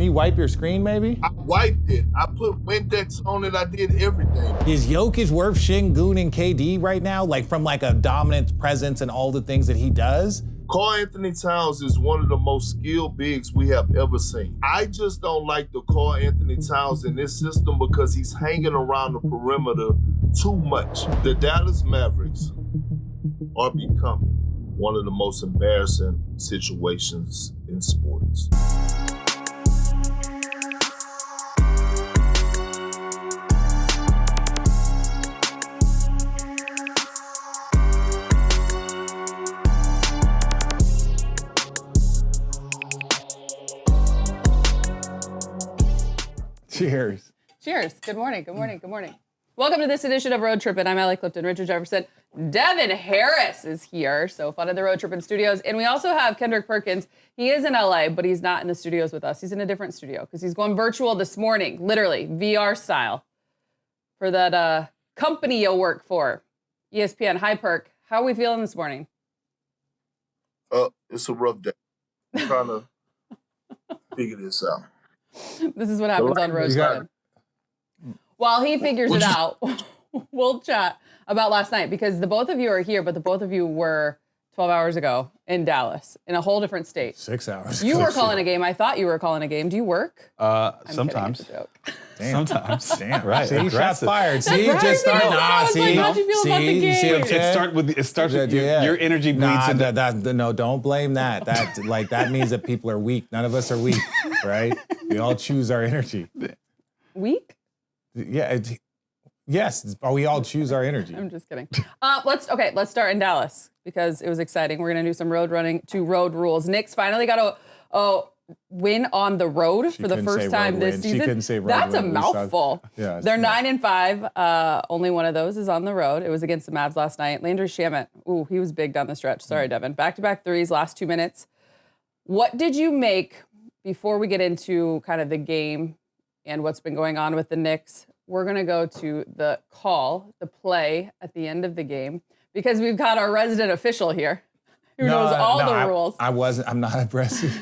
you wipe your screen maybe? I wiped it. I put Windex on it. I did everything. Is Jokic worth Sengun and KD right now? Like from like a dominant presence and all the things that he does? Karl-Anthony Towns is one of the most skilled bigs we have ever seen. I just don't like the Karl-Anthony Towns in this system because he's hanging around the perimeter too much. The Dallas Mavericks are becoming one of the most embarrassing situations in sports. Cheers. Cheers. Good morning. Good morning. Good morning. Welcome to this edition of Road Trippin. I'm Allie Clifton, Richard Jefferson. Devin Harris is here. So fun in the Road Trippin studios. And we also have Kendrick Perkins. He is in LA, but he's not in the studios with us. He's in a different studio because he's going virtual this morning, literally VR style, for that company you'll work for, ESPN. Hi, Perk. How are we feeling this morning? It's a rough day. I'm trying to figure this out. This is what happens on Road Trippin. While he figures it out, we'll chat about last night because the both of you are here, but the both of you were 12 hours ago in Dallas in a whole different state. 6 hours. You were calling a game. I thought you were calling a game. Do you work? Sometimes. Damn. Sometimes. Damn. Right. See, shots fired. See, Surprising. just starting. How'd you feel about the game? See what I'm saying? It starts with your energy bleeds into No, don't blame that. That means that people are weak. None of us are weak, right? We all choose our energy. Weak? Yeah. Yes. We all choose our energy. I'm just kidding. Let's start in Dallas because it was exciting. We're gonna do some road running to road rules. Knicks finally got a win on the road for the first time this season. She couldn't say road That's win. a mouthful. Yeah, they're 9-5. Only one of those is on the road. It was against the Mavs last night. Landry Shamet, he was big down the stretch. Sorry, Devin. Back-to-back threes, last 2 minutes. What did you make, before we get into kind of the game and what's been going on with the Knicks? We're going to go to the play at the end of the game, because we've got our resident official here who knows all the rules. I'm not aggressive.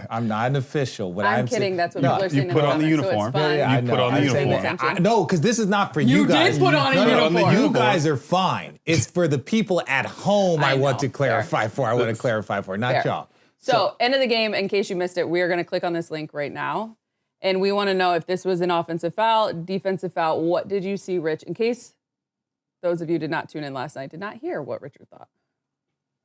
I'm not an official. But I'm kidding. That's what people are saying. You put on the uniform. You put on the uniform. No, because this is not for you guys. You did put on a uniform. You guys are fine. It's for the people at home I want to clarify for. I want to clarify for, not y'all. So, end of the game, in case you missed it, we are going to click on this link right now. And we want to know if this was an offensive foul, defensive foul. What did you see, Rich? In case those of you did not tune in last night, did not hear what Richard thought.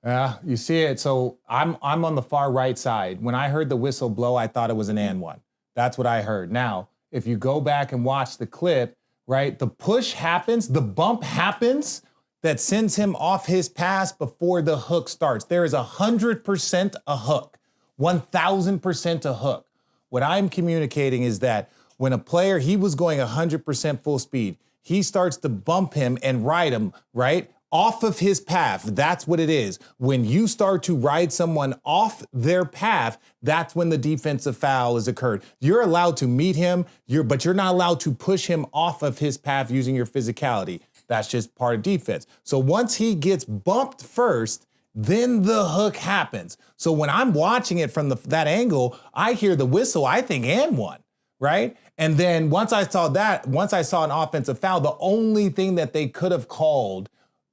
Yeah, you see it. So I'm on the far right side. When I heard the whistle blow, I thought it was an and one. That's what I heard. Now, if you go back and watch the clip, right, the push happens, the bump happens that sends him off his pass before the hook starts. There is 100% a hook, 1,000% a hook. What I'm communicating is that when a player, he was going 100% full speed, he starts to bump him and ride him, right, off of his path. That's what it is. When you start to ride someone off their path, that's when the defensive foul has occurred. You're allowed to meet him, but you're not allowed to push him off of his path using your physicality. That's just part of defense. So once he gets bumped first, then the hook happens. So when I'm watching it from that angle, I hear the whistle, I think, and one, right? And then once I saw an offensive foul, the only thing that they could have called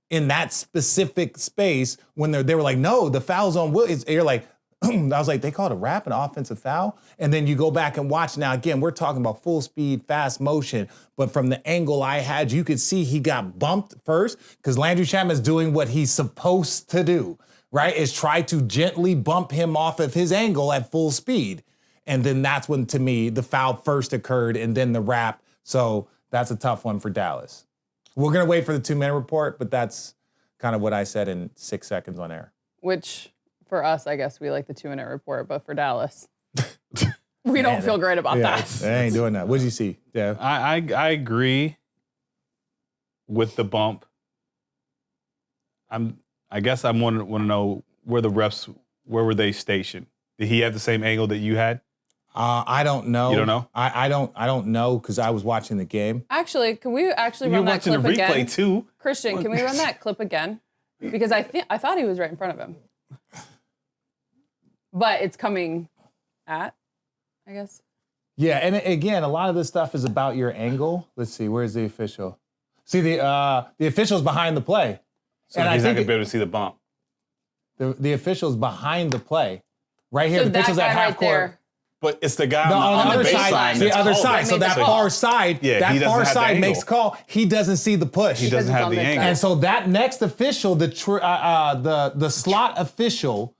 in that specific space when they were like, no, the foul's on Will. You're like, I was like, they called a wrap, an offensive foul? And then you go back and watch. Now, again, we're talking about full speed, fast motion. But from the angle I had, you could see he got bumped first because Landry Shamet is doing what he's supposed to do, right? Is try to gently bump him off of his angle at full speed. And then that's when, to me, the foul first occurred and then the wrap. So that's a tough one for Dallas. We're going to wait for the 2-minute report, but that's kind of what I said in 6 seconds on air. Which, for us, I guess we like the 2-minute report, but for Dallas, we don't feel great about that. They ain't doing that. What'd you see, Dev? I agree with the bump. I guess I want to know where the refs, where were they stationed? Did he have the same angle that you had? I don't know. You don't know? I don't know because I was watching the game. Actually, can we actually run that clip again? You're watching the replay too. Christian, can we run that clip again? Because I thought he was right in front of him. But it's coming at, I guess. Yeah, and again, a lot of this stuff is about your angle. Let's see, where's the official? See, the official's behind the play. So and he's I not think going to be able to see the bump. the official's behind the play. Right here, So the official's that at guy half right court. there. But it's the guy On the other baseline side, the that's other calling. side. So that far side, Yeah, he that doesn't far have the side angle. makes call. He doesn't see the push. He doesn't it's have on the this angle. side. And so that next official, the slot official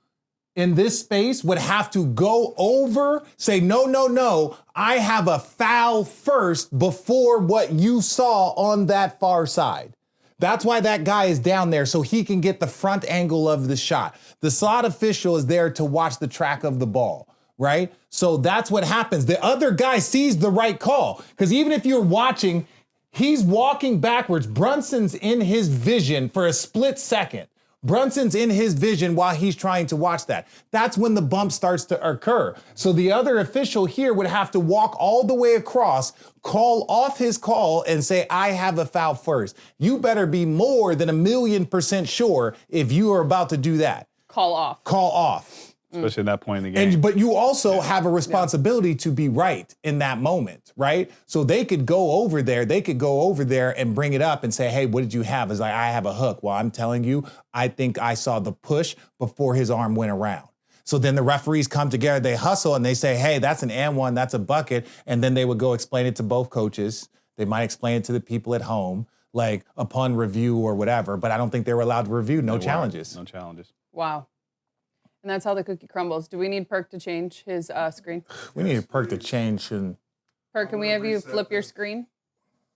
in this space would have to go over, say, no, I have a foul first before what you saw on that far side. That's why that guy is down there, so he can get the front angle of the shot. The slot official is there to watch the track of the ball, right? So that's what happens. The other guy sees the right call, because even if you're watching, he's walking backwards. Brunson's in his vision for a split second. Brunson's in his vision while he's trying to watch that. That's when the bump starts to occur. So the other official here would have to walk all the way across, call off his call, and say, I have a foul first. You better be more than 1,000,000% sure if you are about to do that. Call off. Call off. Especially at that point in the game. But you also have a responsibility to be right in that moment, right? So they could go over there and bring it up and say, hey, what did you have? It's like, I have a hook. Well, I'm telling you, I think I saw the push before his arm went around. So then the referees come together, they hustle, and they say, hey, that's an and one, that's a bucket. And then they would go explain it to both coaches. They might explain it to the people at home, like upon review or whatever. But I don't think they were allowed to review. No challenges. No challenges. Wow. And that's how the cookie crumbles. Do we need Perk to change his screen? We need a Perk to change. And Perk, can we have you flip your screen?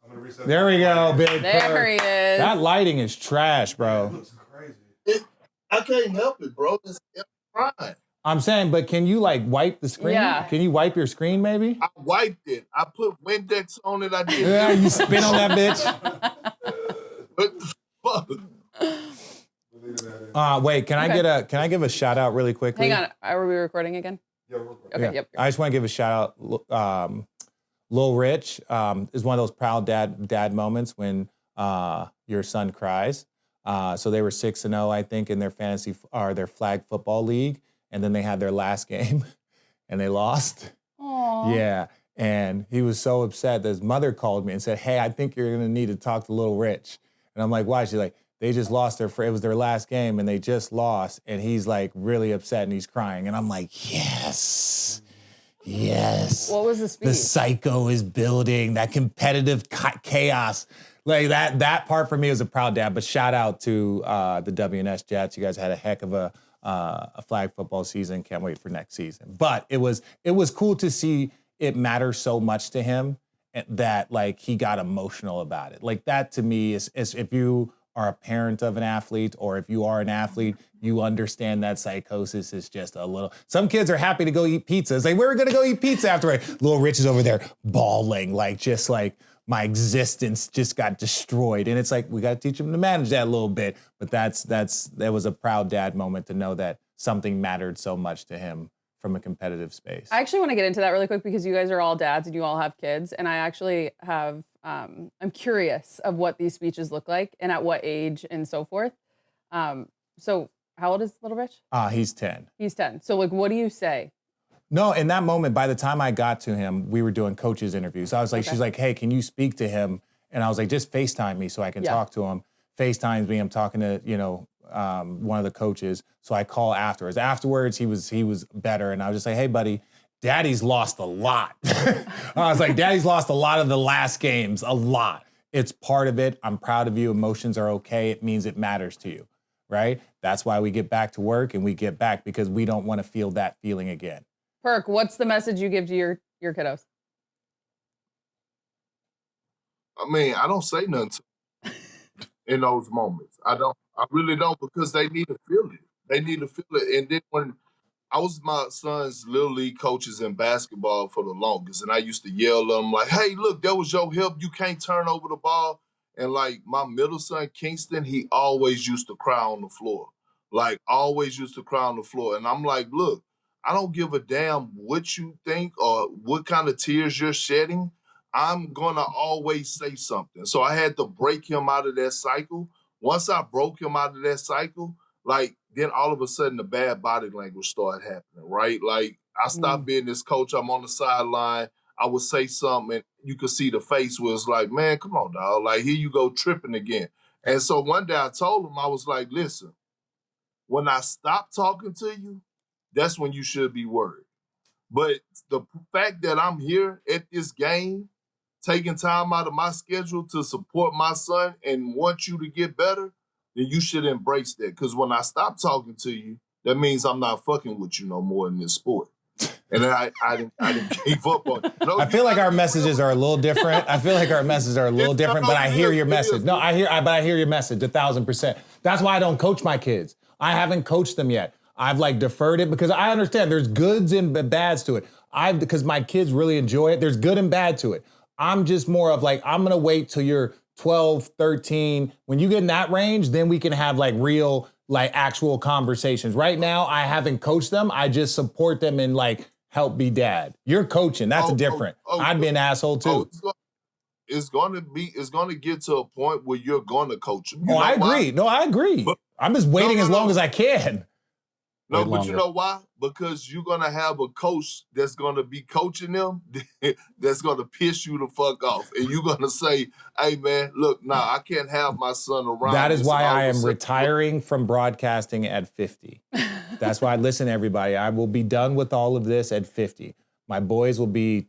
I'm gonna reset. there we go, big There Perk. he is. That lighting is trash, bro. It looks crazy. I can't help it, bro. It's fine. I'm saying, but can you like wipe the screen? Yeah. Can you wipe your screen maybe? I wiped it. I put Windex on it. I did. Yeah, you spin on that bitch. What the fuck? Wait, can I give a shout out really quickly? Hang on. Are we recording again? Yeah, real quick. Okay, Yeah. yep. I just want to give a shout out. Lil Rich is one of those proud dad moments when your son cries. So they were 6-0, I think, in their fantasy or their flag football league, and then they had their last game, and they lost. Aww. Yeah, and he was so upset that his mother called me and said, "Hey, I think you're gonna need to talk to Lil Rich." And I'm like, "Why?" She's like, "They just lost it was their last game, and they just lost." And he's like really upset and he's crying, and I'm like, "Yes." Yes. What was the speech? The psycho is building, that competitive chaos. Like that part for me was a proud dad, but shout out to the WNS Jets. You guys had a heck of a flag football season. Can't wait for next season. But it was cool to see it matter so much to him that like he got emotional about it. Like that to me is if you are a parent of an athlete or if you are an athlete, you understand that psychosis is just a little. Some kids are happy to go eat pizza. It's like, we're going to go eat pizza after. Lil Rich is over there bawling, like just like my existence just got destroyed. And it's like, we got to teach him to manage that a little bit. But that was a proud dad moment to know that something mattered so much to him from a competitive space. I actually want to get into that really quick because you guys are all dads and you all have kids. And I actually have, I'm curious of what these speeches look like and at what age and so forth. So how old is Little Rich? He's 10. He's 10. So like, what do you say? No, in that moment, by the time I got to him, we were doing coaches interviews. I was like, she's like, hey, can you speak to him? And I was like, just FaceTime me so I can talk to him. FaceTimes me, I'm talking to, one of the coaches. So I call afterwards. Afterwards, he was better. And I was just like, hey, buddy, Daddy's lost a lot. I was like, Daddy's lost a lot of the last games, a lot. It's part of it. I'm proud of you. Emotions are okay. It means it matters to you, right? That's why we get back to work and we get back because we don't want to feel that feeling again. Perk, what's the message you give to your kiddos? I mean, I don't say nothing to them in those moments. I really don't, because they need to feel it. They need to feel it. And then when I was my son's little league coaches in basketball for the longest, and I used to yell at them like, hey, look, that was your help. You can't turn over the ball. And like my middle son, Kingston, he always used to cry on the floor. Like always used to cry on the floor. And I'm like, look, I don't give a damn what you think or what kind of tears you're shedding. I'm going to always say something. So I had to break him out of that cycle. Once I broke him out of that cycle, like then all of a sudden the bad body language started happening, right? Like I stopped being this coach. I'm on the sideline. I would say something and you could see the face where it's like, man, come on, dog. Like, here you go tripping again. And so one day I told him, I was like, listen, when I stop talking to you, that's when you should be worried. But the fact that I'm here at this game, taking time out of my schedule to support my son and want you to get better, then you should embrace that. Because when I stop talking to you, that means I'm not fucking with you no more in this sport. And then I didn't give up on it. No, I feel like our messages are a little different. I feel like our messages are a little different, but I hear your message. No, I hear your message 1,000%. That's why I don't coach my kids. I haven't coached them yet. I've like deferred it because I understand there's goods and bads to it. Because my kids really enjoy it. There's good and bad to it. I'm just more of like, I'm going to wait till you're 12, 13. When you get in that range, then we can have like real, like actual conversations. Right now, I haven't coached them. I just support them and like help be dad. You're coaching. That's different. I'd be an asshole too. It's going to get to a point where you're going to coach them. I agree. No, I agree. But, I'm just waiting as long as I can. No, but you know why? Because you're going to have a coach that's going to be coaching them that's going to piss you the fuck off. And you're going to say, hey, man, look, I can't have my son around. That is why I am retiring from broadcasting at 50. That's why, listen, everybody, I will be done with all of this at 50. My boys will be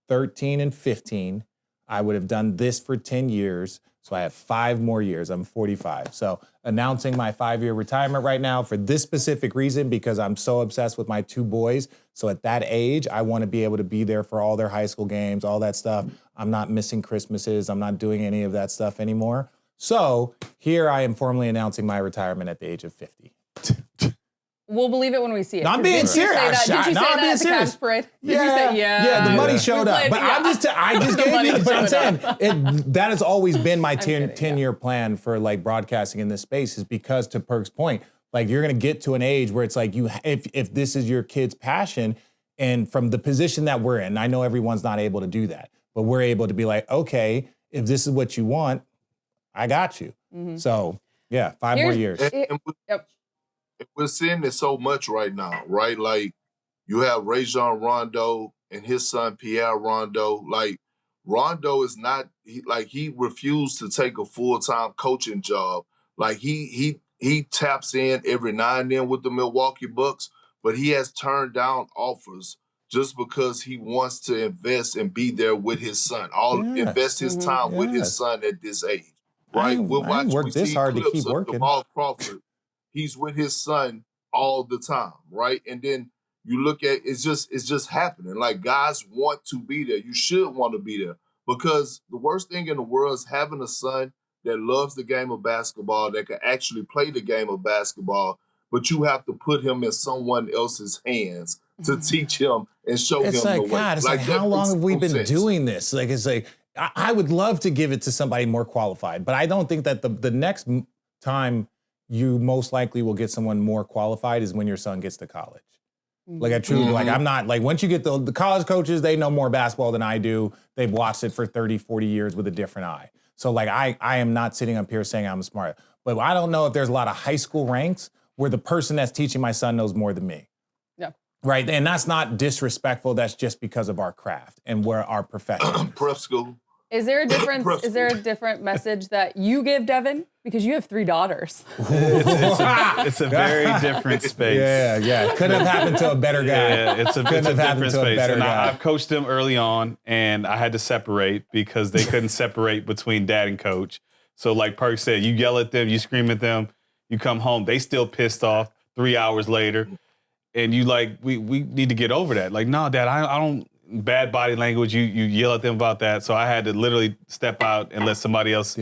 13 and 15. I would have done this for 10 years. So I have 5 more years. I'm 45. So announcing my 5-year retirement right now for this specific reason, because I'm so obsessed with my 2 boys. So at that age, I want to be able to be there for all their high school games, all that stuff. I'm not missing Christmases. I'm not doing any of that stuff anymore. So here I am formally announcing my retirement at the age of 50. We'll believe it when we see it. No, I'm being serious. Did you say that at the Cavs parade? Did you say, yeah, the money showed up. But I just gave you, but I'm saying that has always been my 10-year plan for like broadcasting in this space, is because, to Perk's point, like you're gonna get to an age where it's like if this is your kid's passion, and from the position that we're in, I know everyone's not able to do that, but we're able to be like, okay, if this is what you want, I got you. Mm-hmm. So yeah, 5 more years. Yep. We're seeing this so much right now, right? Like, you have Rajon Rondo and his son Pierre Rondo. Like, Rondo is not he refused to take a full-time coaching job. Like, he taps in every now and then with the Milwaukee Bucks, but he has turned down offers just because he wants to invest and be there with his son. Invest his time with his son at this age, right? I worked this hard to keep working. Jamal Crawford. He's with his son all the time, right? And then you look at it's just happening. Like, guys want to be there. You should want to be there, because the worst thing in the world is having a son that loves the game of basketball, that can actually play the game of basketball, but you have to put him in someone else's hands to teach him and show him the way. God, it's like how long have we been doing this? Like, it's like, I would love to give it to somebody more qualified, but I don't think that the next time you most likely will get someone more qualified is when your son gets to college. Like, I truly, like, I'm not, like, once you get the college coaches, they know more basketball than I do. They've watched it for 30, 40 years with a different eye. So, like, I am not sitting up here saying I'm smart. But I don't know if there's a lot of high school ranks where the person that's teaching my son knows more than me. Yeah. Right? And that's not disrespectful. That's just because of our craft and where our profession. Prep school. Is there a difference? Is there a different message that you give, Devin? Because you have 3 daughters. It's a very different space. Yeah. Couldn't have happened to a better guy. Yeah, it's a different space. And I've coached them early on, and I had to separate because they couldn't separate between dad and coach. So like Perk said, you yell at them, you scream at them, you come home, they still pissed off 3 hours later. And you like, we need to get over that. Like, no, Dad, I don't. Bad body language, you yell at them about that. So I had to literally step out and let somebody else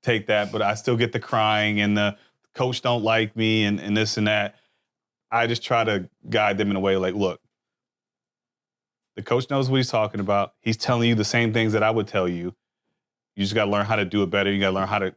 take that. But I still get the crying and the coach don't like me and this and that. I just try to guide them in a way like, look, the coach knows what he's talking about. He's telling you the same things that I would tell you. You just got to learn how to do it better. You got to learn how to,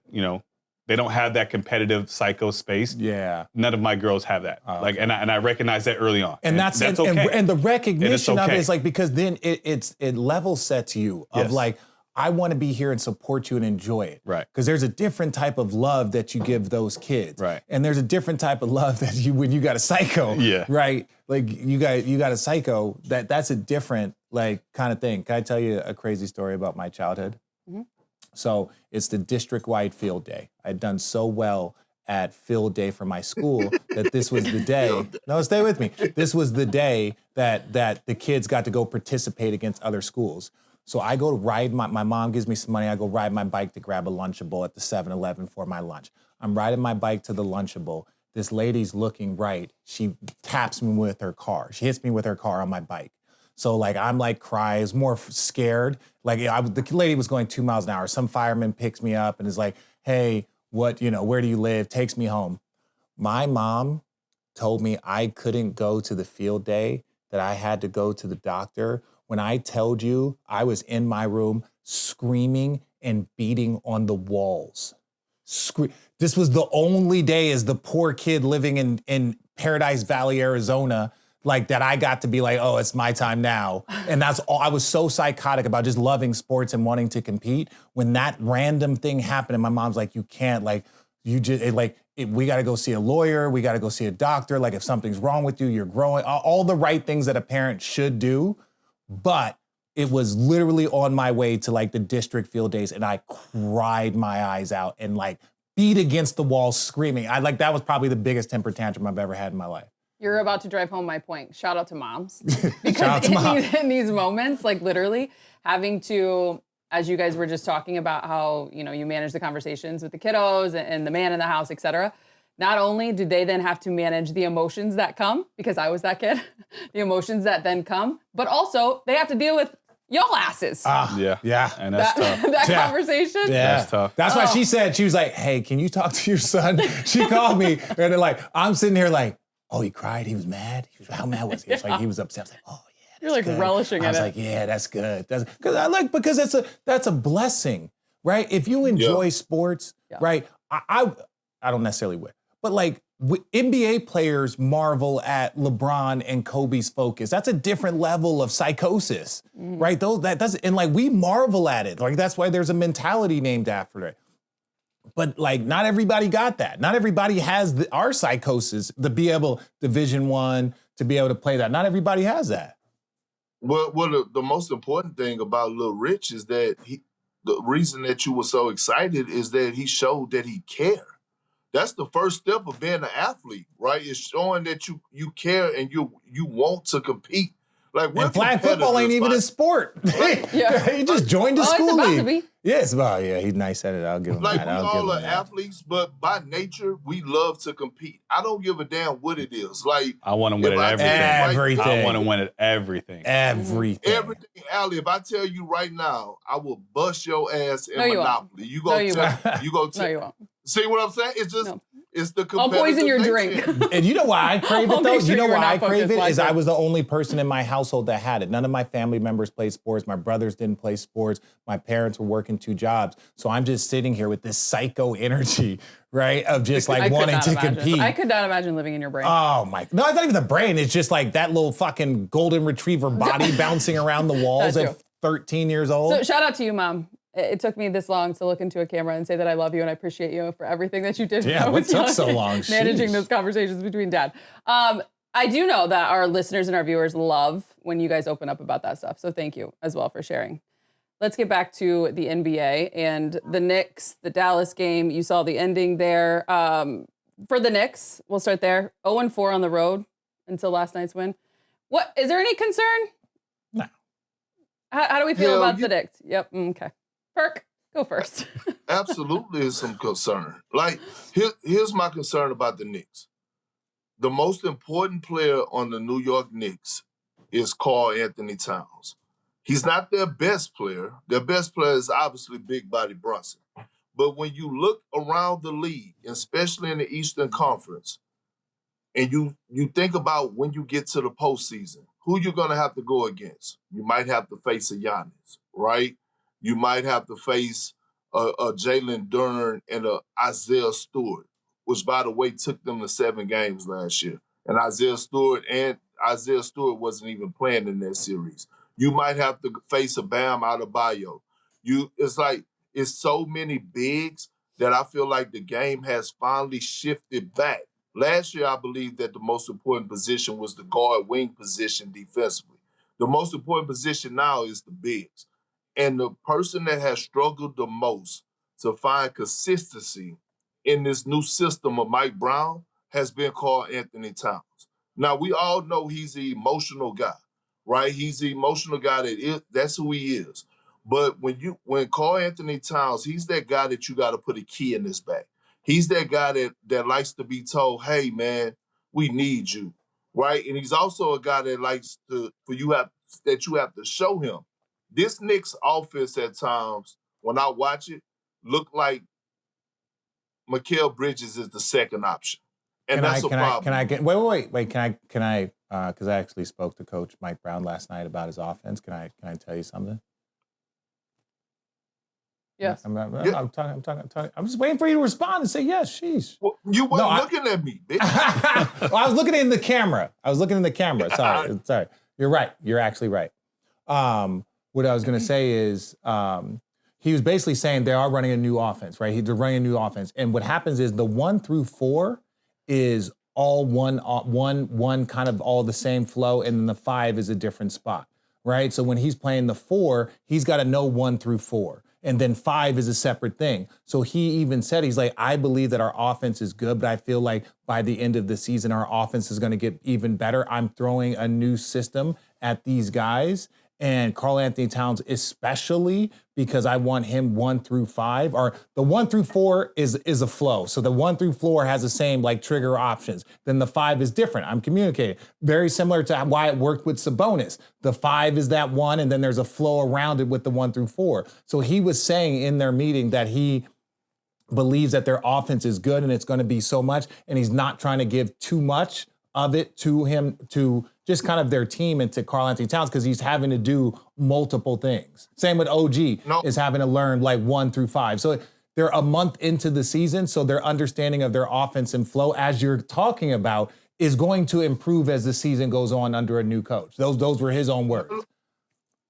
they don't have that competitive psycho space. Yeah. None of my girls have that. And I recognize that early on. And that's okay. And the recognition of it is like, because then it level sets you of like, I want to be here and support you and enjoy it. Right. Because there's a different type of love that you give those kids. Right. And there's a different type of love that when you got a psycho. Yeah. Right. Like you got a psycho, that's a different like kind of thing. Can I tell you a crazy story about my childhood? Mm-hmm. So it's the district-wide field day. I'd done so well at field day for my school that this was the day. No, stay with me. This was the day that the kids got to go participate against other schools. So I go to ride, my mom gives me some money. I go ride my bike to grab a Lunchable at the 7-Eleven for my lunch. I'm riding my bike to the Lunchable. This lady's looking right. She taps me with her car. She hits me with her car on my bike. So like, I'm like cries, more scared. Like the lady was going 2 miles an hour. Some fireman picks me up and is like, hey, where do you live? Takes me home. My mom told me I couldn't go to the field day, that I had to go to the doctor. When I told you, I was in my room screaming and beating on the walls. This was the only day as the poor kid living in Paradise Valley, Arizona, like that I got to be like, oh, it's my time now. And that's all. I was so psychotic about just loving sports and wanting to compete. When that random thing happened and my mom's like, you can't, like, we got to go see a lawyer. We got to go see a doctor. Like if something's wrong with you, you're growing, all the right things that a parent should do. But it was literally on my way to like the district field days and I cried my eyes out and like beat against the wall screaming. That was probably the biggest temper tantrum I've ever had in my life. You're about to drive home my point. Shout out to moms. Because in these moments, like literally having to, as you guys were just talking about how, you manage the conversations with the kiddos and the man in the house, et cetera. Not only do they then have to manage the emotions that come, because I was that kid, the emotions that then come, but also they have to deal with y'all asses. Yeah. And that's tough. That conversation? Yeah. That's tough. That's why she said, she was like, hey, can you talk to your son? She called me and then like, I'm sitting here like, oh, he cried, he was mad. How mad was he? It's like he was upset. I was like, oh yeah, you're like good. relishing in it. I was like, yeah, that's good. Because that's a blessing, right? If you enjoy sports, right? I don't necessarily win, but like NBA players marvel at LeBron and Kobe's focus. That's a different level of psychosis, right? And like we marvel at it. Like that's why there's a mentality named after it. But like, not everybody got that. Not everybody has our psychosis to be able, Division I, to be able to play that. Not everybody has that. Well, the most important thing about Lil Rich is that the reason that you were so excited is that he showed that he cared. That's the first step of being an athlete, right? It's showing that you care and you want to compete. Like and flag football ain't even a sport. He just joined the school league. To be. Yes, well, yeah, he's nice at it. I'll give him that. Like we all are athletes, but by nature, we love to compete. I don't give a damn what it is. Like I want to win at everything. Everything. I want to win at everything. Everything. Allie, if I tell you right now, I will bust your ass in Monopoly. You go No, you won't. See what I'm saying? It's just it's the competitive I'll poison your nature. drink. And you know why I crave it though? You know why I crave it is like I was the only person in my household that had it. None of my family members played sports. My brothers didn't play sports. My parents were working 2 jobs. So I'm just sitting here with this psycho energy, right? Of just like wanting to compete. I could not imagine living in your brain. Oh my, no, it's not even the brain. It's just like that little fucking golden retriever body bouncing around the walls at 13 years old. So shout out to you, Mom. It took me this long to look into a camera and say that I love you and I appreciate you for everything that you did. Yeah, what took so long? Managing those conversations between dad. I do know that our listeners and our viewers love when you guys open up about that stuff. So thank you as well for sharing. Let's get back to the NBA and the Knicks, the Dallas game. You saw the ending there. For the Knicks, we'll start there. 0-4 on the road until last night's win. What is there any concern? No. How do we feel about the Knicks? Yep. Okay. Perk, go first. Absolutely is some concern. Like, here's my concern about the Knicks. The most important player on the New York Knicks is Karl Anthony Towns. He's not their best player. Their best player is obviously Big Body Brunson. But when you look around the league, especially in the Eastern Conference, and you think about when you get to the postseason, who you're going to have to go against. You might have to face a Giannis, right? You might have to face a Jalen Duren and a Isaiah Stewart, which, by the way, took them to 7 games last year. And Isaiah Stewart wasn't even playing in that series. You might have to face a Bam Adebayo. It's so many bigs that I feel like the game has finally shifted back. Last year, I believe that the most important position was the guard wing position defensively. The most important position now is the bigs. And the person that has struggled the most to find consistency in this new system of Mike Brown has been Karl Anthony Towns. Now, we all know he's the emotional guy, right? He's the emotional guy that's who he is. But when Karl Anthony Towns, he's that guy that you got to put a key in his back. He's that guy that likes to be told, hey, man, we need you, right? And he's also a guy that likes you have to show him. This Knicks offense at times, when I watch it, look like Mikal Bridges is the second option. And that's a problem. Can I get wait, can I because I actually spoke to Coach Mike Brown last night about his offense. Can I tell you something? Yes. I'm talking. I'm just waiting for you to respond and say yes. Sheesh. Well, you weren't looking at me, bitch. Well, I was looking in the camera. Sorry. You're right. You're actually right. What I was going to say is he was basically saying they are running a new offense, right? They're running a new offense. And what happens is the 1 through 4 is all one kind of all the same flow, and then the 5 is a different spot, right? So when he's playing the 4, he's got to know 1 through 4. And then 5 is a separate thing. So he even said, he's like, I believe that our offense is good, but I feel like by the end of the season, our offense is going to get even better. I'm throwing a new system at these guys. And Karl Anthony Towns, especially because I want him 1 through 5, or the 1 through 4 is a flow. So the 1 through 4 has the same like trigger options. Then the 5 is different. I'm communicating. Very similar to why it worked with Sabonis. The 5 is that 1, and then there's a flow around it with the 1 through 4. So he was saying in their meeting that he believes that their offense is good and it's going to be so much, and he's not trying to give too much of it to him, to just kind of their team and to Karl Anthony Towns, because he's having to do multiple things. Same with OG is having to learn like 1 through 5. So they're a month into the season, so their understanding of their offense and flow, as you're talking about, is going to improve as the season goes on under a new coach. Those were his own words.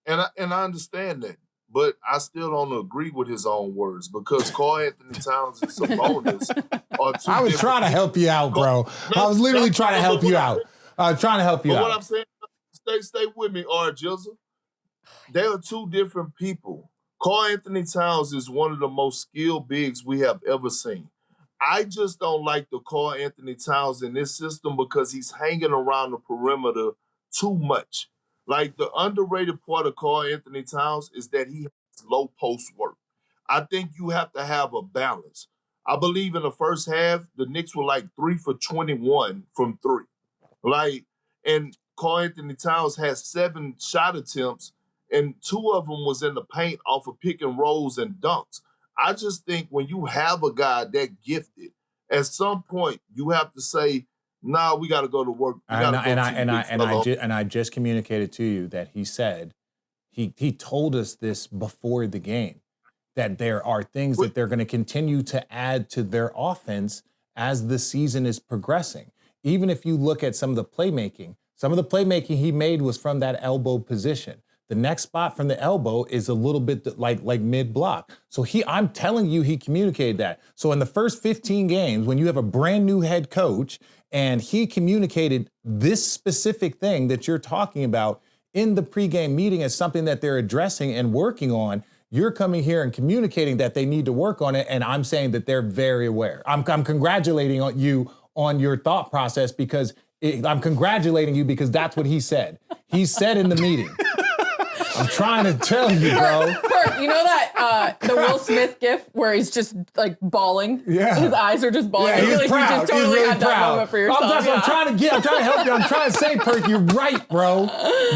And I understand that, but I still don't agree with his own words, because Karl Anthony Towns and Sabonis are two. I was trying to help you out, bro. I was literally trying to help you out. I was trying to help you out. What I'm saying, stay with me, Jizzle. They are two different people. Karl Anthony Towns is one of the most skilled bigs we have ever seen. I just don't like the Karl Anthony Towns in this system because he's hanging around the perimeter too much. Like, the underrated part of Karl Anthony Towns is that he has low post work. I think you have to have a balance. I believe in the first half, the Knicks were like 3 for 21 from 3. And Karl Anthony Towns has 7 shot attempts, and 2 of them was in the paint off of pick and rolls and dunks. I just think when you have a guy that gifted, at some point you have to say, nah, we got to go to work. I just communicated to you that he said, he told us this before the game, that there are things that they're going to continue to add to their offense as the season is progressing. Even if you look at some of the playmaking he made was from that elbow position. The next spot from the elbow is a little bit like mid-block. So I'm telling you, he communicated that. So in the first 15 games, when you have a brand new head coach and he communicated this specific thing that you're talking about in the pregame meeting as something that they're addressing and working on, you're coming here and communicating that they need to work on it, and I'm saying that they're very aware. I'm congratulating you on your thought process, because I'm congratulating you because that's what he said. He said in the meeting. I'm trying to tell you, bro. Perk, you know that the Will Smith gif where he's just like bawling? Yeah. His eyes are just bawling. Yeah, he's proud. You just totally really had that proud. moment for yourself. I'm trying to help you. I'm trying to say, Perk, you're right, bro.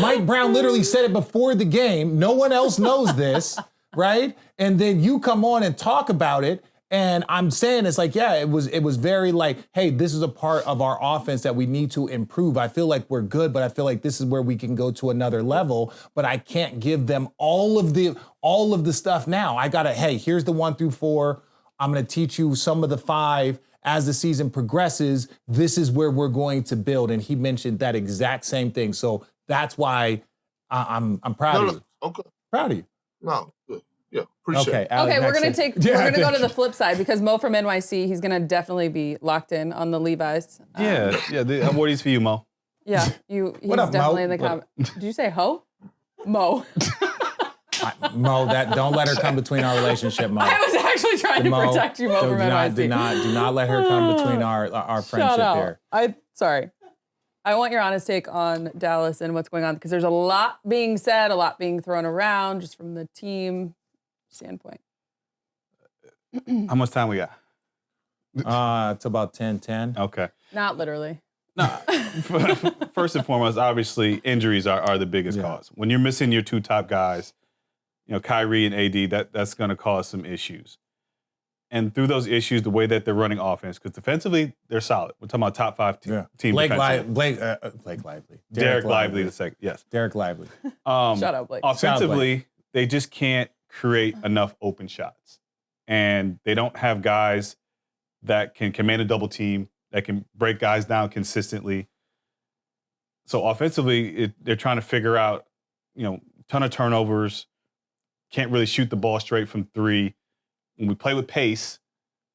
Mike Brown literally said it before the game. No one else knows this, right? And then you come on and talk about it. And I'm saying it's like, yeah, it was very like, hey, this is a part of our offense that we need to improve. I feel like we're good, but I feel like this is where we can go to another level. But I can't give them all of the stuff now. Hey, here's the 1 through 4. I'm gonna teach you some of the 5 as the season progresses. This is where we're going to build. And he mentioned that exact same thing. So that's why I'm proud of you. Okay. Proud of you. No, good. Yeah. Appreciate it. Okay, we're gonna go to the flip side because Mo from NYC, he's gonna definitely be locked in on the Levi's. The awardees for you, Mo. Yeah, he's up, definitely Mo? in the comment. Did you say ho? Mo. Mo, don't let her come between our relationship, Mo. I was actually trying to protect you, Mo from NYC. Do not let her come between our friendship here. Sorry. I want your honest take on Dallas and what's going on because there's a lot being said, a lot being thrown around just from the team standpoint. How much time we got? It's about 10:10. Okay. Not literally. No. First and foremost, obviously, injuries are the biggest cause. When you're missing your two top guys, Kyrie and AD, that's going to cause some issues. And through those issues, the way that they're running offense, because defensively, they're solid. We're talking about top 5 team defensively. Blake Lively. Derek Lively the second, yes. Derek Lively. Shout out, Blake. Offensively, they just can't create enough open shots. And they don't have guys that can command a double team, that can break guys down consistently. So offensively, they're trying to figure out, ton of turnovers, can't really shoot the ball straight from 3. When we play with pace,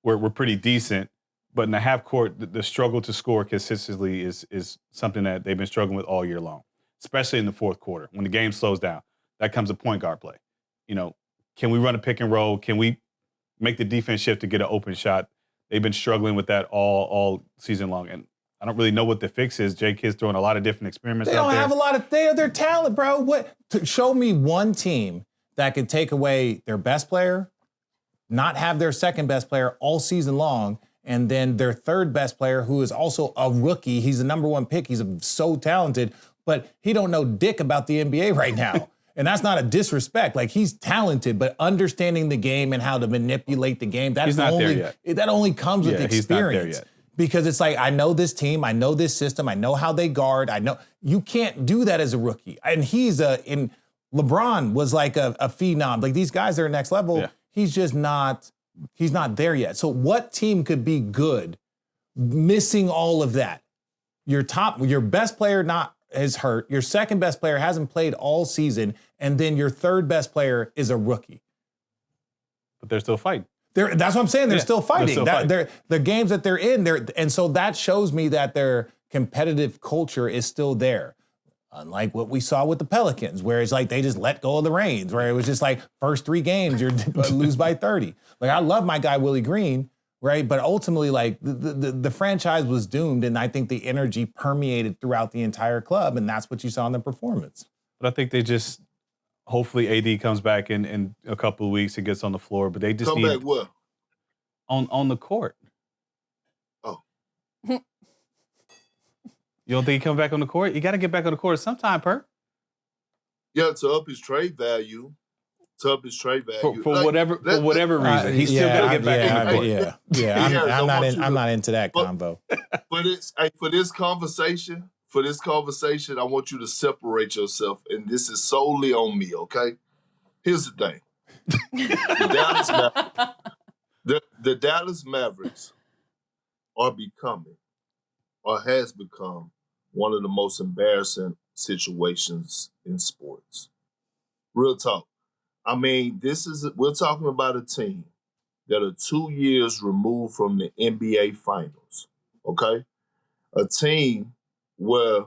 we're pretty decent, but in the half court, the struggle to score consistently is something that they've been struggling with all year long, especially in the fourth quarter. When the game slows down, that comes a point guard play. Can we run a pick and roll? Can we make the defense shift to get an open shot? They've been struggling with that all season long, and I don't really know what the fix is. Jay Kidd's throwing a lot of different experiments out there. They don't have a lot of their talent, bro. Show me one team that could take away their best player, not have their second best player all season long, and then their third best player, who is also a rookie. He's the number 1 pick. He's so talented, but he don't know dick about the NBA right now. And that's not a disrespect. Like, he's talented, but understanding the game and how to manipulate the game, he's not there yet. That only comes with experience. He's not there yet. Because it's like, I know this team, I know this system, I know how they guard, I know. You can't do that as a rookie. And LeBron was like a phenom. Like, these guys are next level. Yeah. He's not there yet. So what team could be good missing all of that? Your best player is hurt. Your second best player hasn't played all season. And then your third best player is a rookie. But they're still fighting. That's what I'm saying. They're still fighting. They're the games that they're in, and so that shows me that their competitive culture is still there. Unlike what we saw with the Pelicans, where it's like they just let go of the reins, where it was just like first 3 games, you're lose by 30. Like, I love my guy, Willie Green, right? But ultimately, like, the franchise was doomed, and I think the energy permeated throughout the entire club, and that's what you saw in the performance. But I think they just, hopefully AD comes back in a couple of weeks and gets on the floor, but they just come back what? On the court. Oh. You don't think he comes back on the court? You got to get back on the court sometime, Perk. Yeah, to up his trade value. For whatever reason, he's still got to get back on the court. Yeah. I'm not into that combo. For this conversation, I want you to separate yourself, and this is solely on me, okay? Here's the thing. The Dallas Mavericks are becoming, or has become, one of the most embarrassing situations in sports. Real talk. I mean, we're talking about a team that are 2 years removed from the NBA Finals, okay? A team where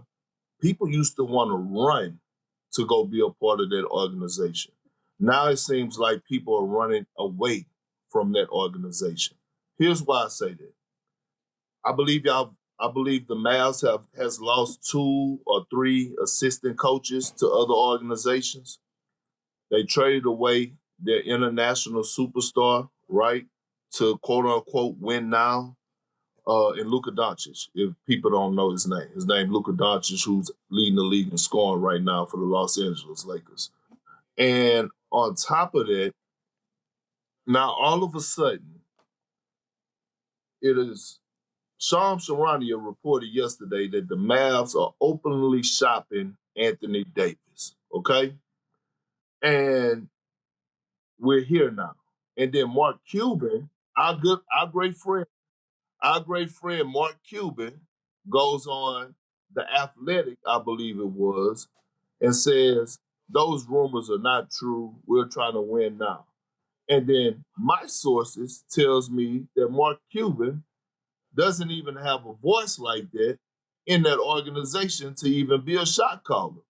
people used to want to run to go be a part of that organization. Now it seems like people are running away from that organization. Here's why I say that. I believe the Mavs has lost 2 or 3 assistant coaches to other organizations. They traded away their international superstar, right, to quote unquote win now. And Luka Doncic, if people don't know his name Luka Doncic, who's leading the league in scoring right now for the Los Angeles Lakers. And on top of that, now all of a sudden, it is Shams Charania reported yesterday that the Mavs are openly shopping Anthony Davis, okay? And we're here now. And then Mark Cuban, our great friend Mark Cuban, goes on The Athletic, I believe it was, and says, those rumors are not true. We're trying to win now. And then my sources tells me that Mark Cuban doesn't even have a voice like that in that organization to even be a shot caller.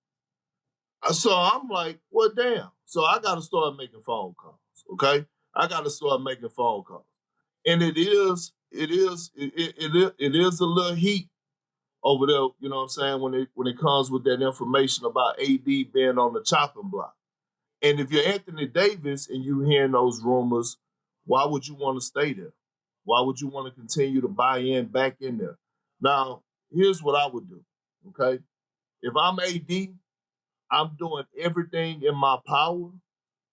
So I'm like, well, damn. So I got to start making phone calls, okay? I got to start making phone calls. And it is a little heat over there, you know what I'm saying, when it comes with that information about AD being on the chopping block. And if you're Anthony Davis and you hearing those rumors, why would you want to stay there? Why would you want to continue to buy in back in there? Now, here's what I would do, okay? If I'm AD, I'm doing everything in my power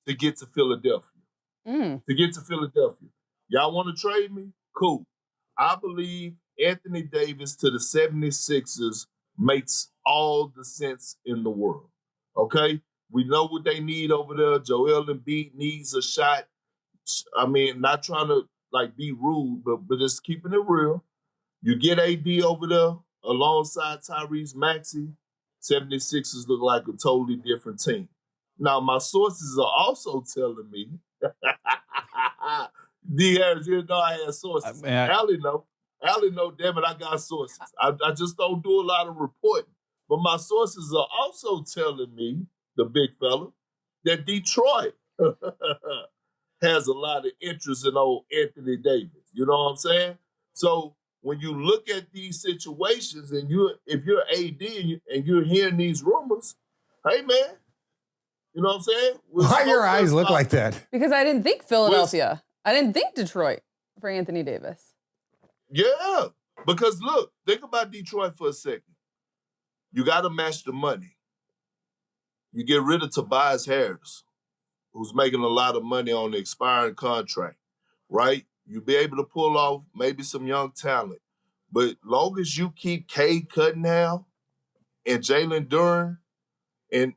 to get to Philadelphia. To get to Philadelphia. Y'all want to trade me? Cool. I believe Anthony Davis to the 76ers makes all the sense in the world, okay? We know what they need over there. Joel Embiid needs a shot. I mean, not trying to be rude, but just keeping it real. You get AD over there alongside Tyrese Maxey, 76ers look like a totally different team. Now, my sources are also telling me, D. Harris, you know I had sources. Allie know, damn it, I got sources. I just don't do a lot of reporting. But my sources are also telling me, the big fella, that Detroit has a lot of interest in old Anthony Davis. You know what I'm saying? So when you look at these situations and if you're AD and you're hearing these rumors, hey, man, you know what I'm saying? Why your eyes look like that? Because I didn't think Philadelphia. I didn't think Detroit for Anthony Davis. Yeah, because look, think about Detroit for a second. You got to match the money. You get rid of Tobias Harris, who's making a lot of money on the expiring contract, right? You'll be able to pull off maybe some young talent. But long as you keep Cade Cunningham and Jalen Duren and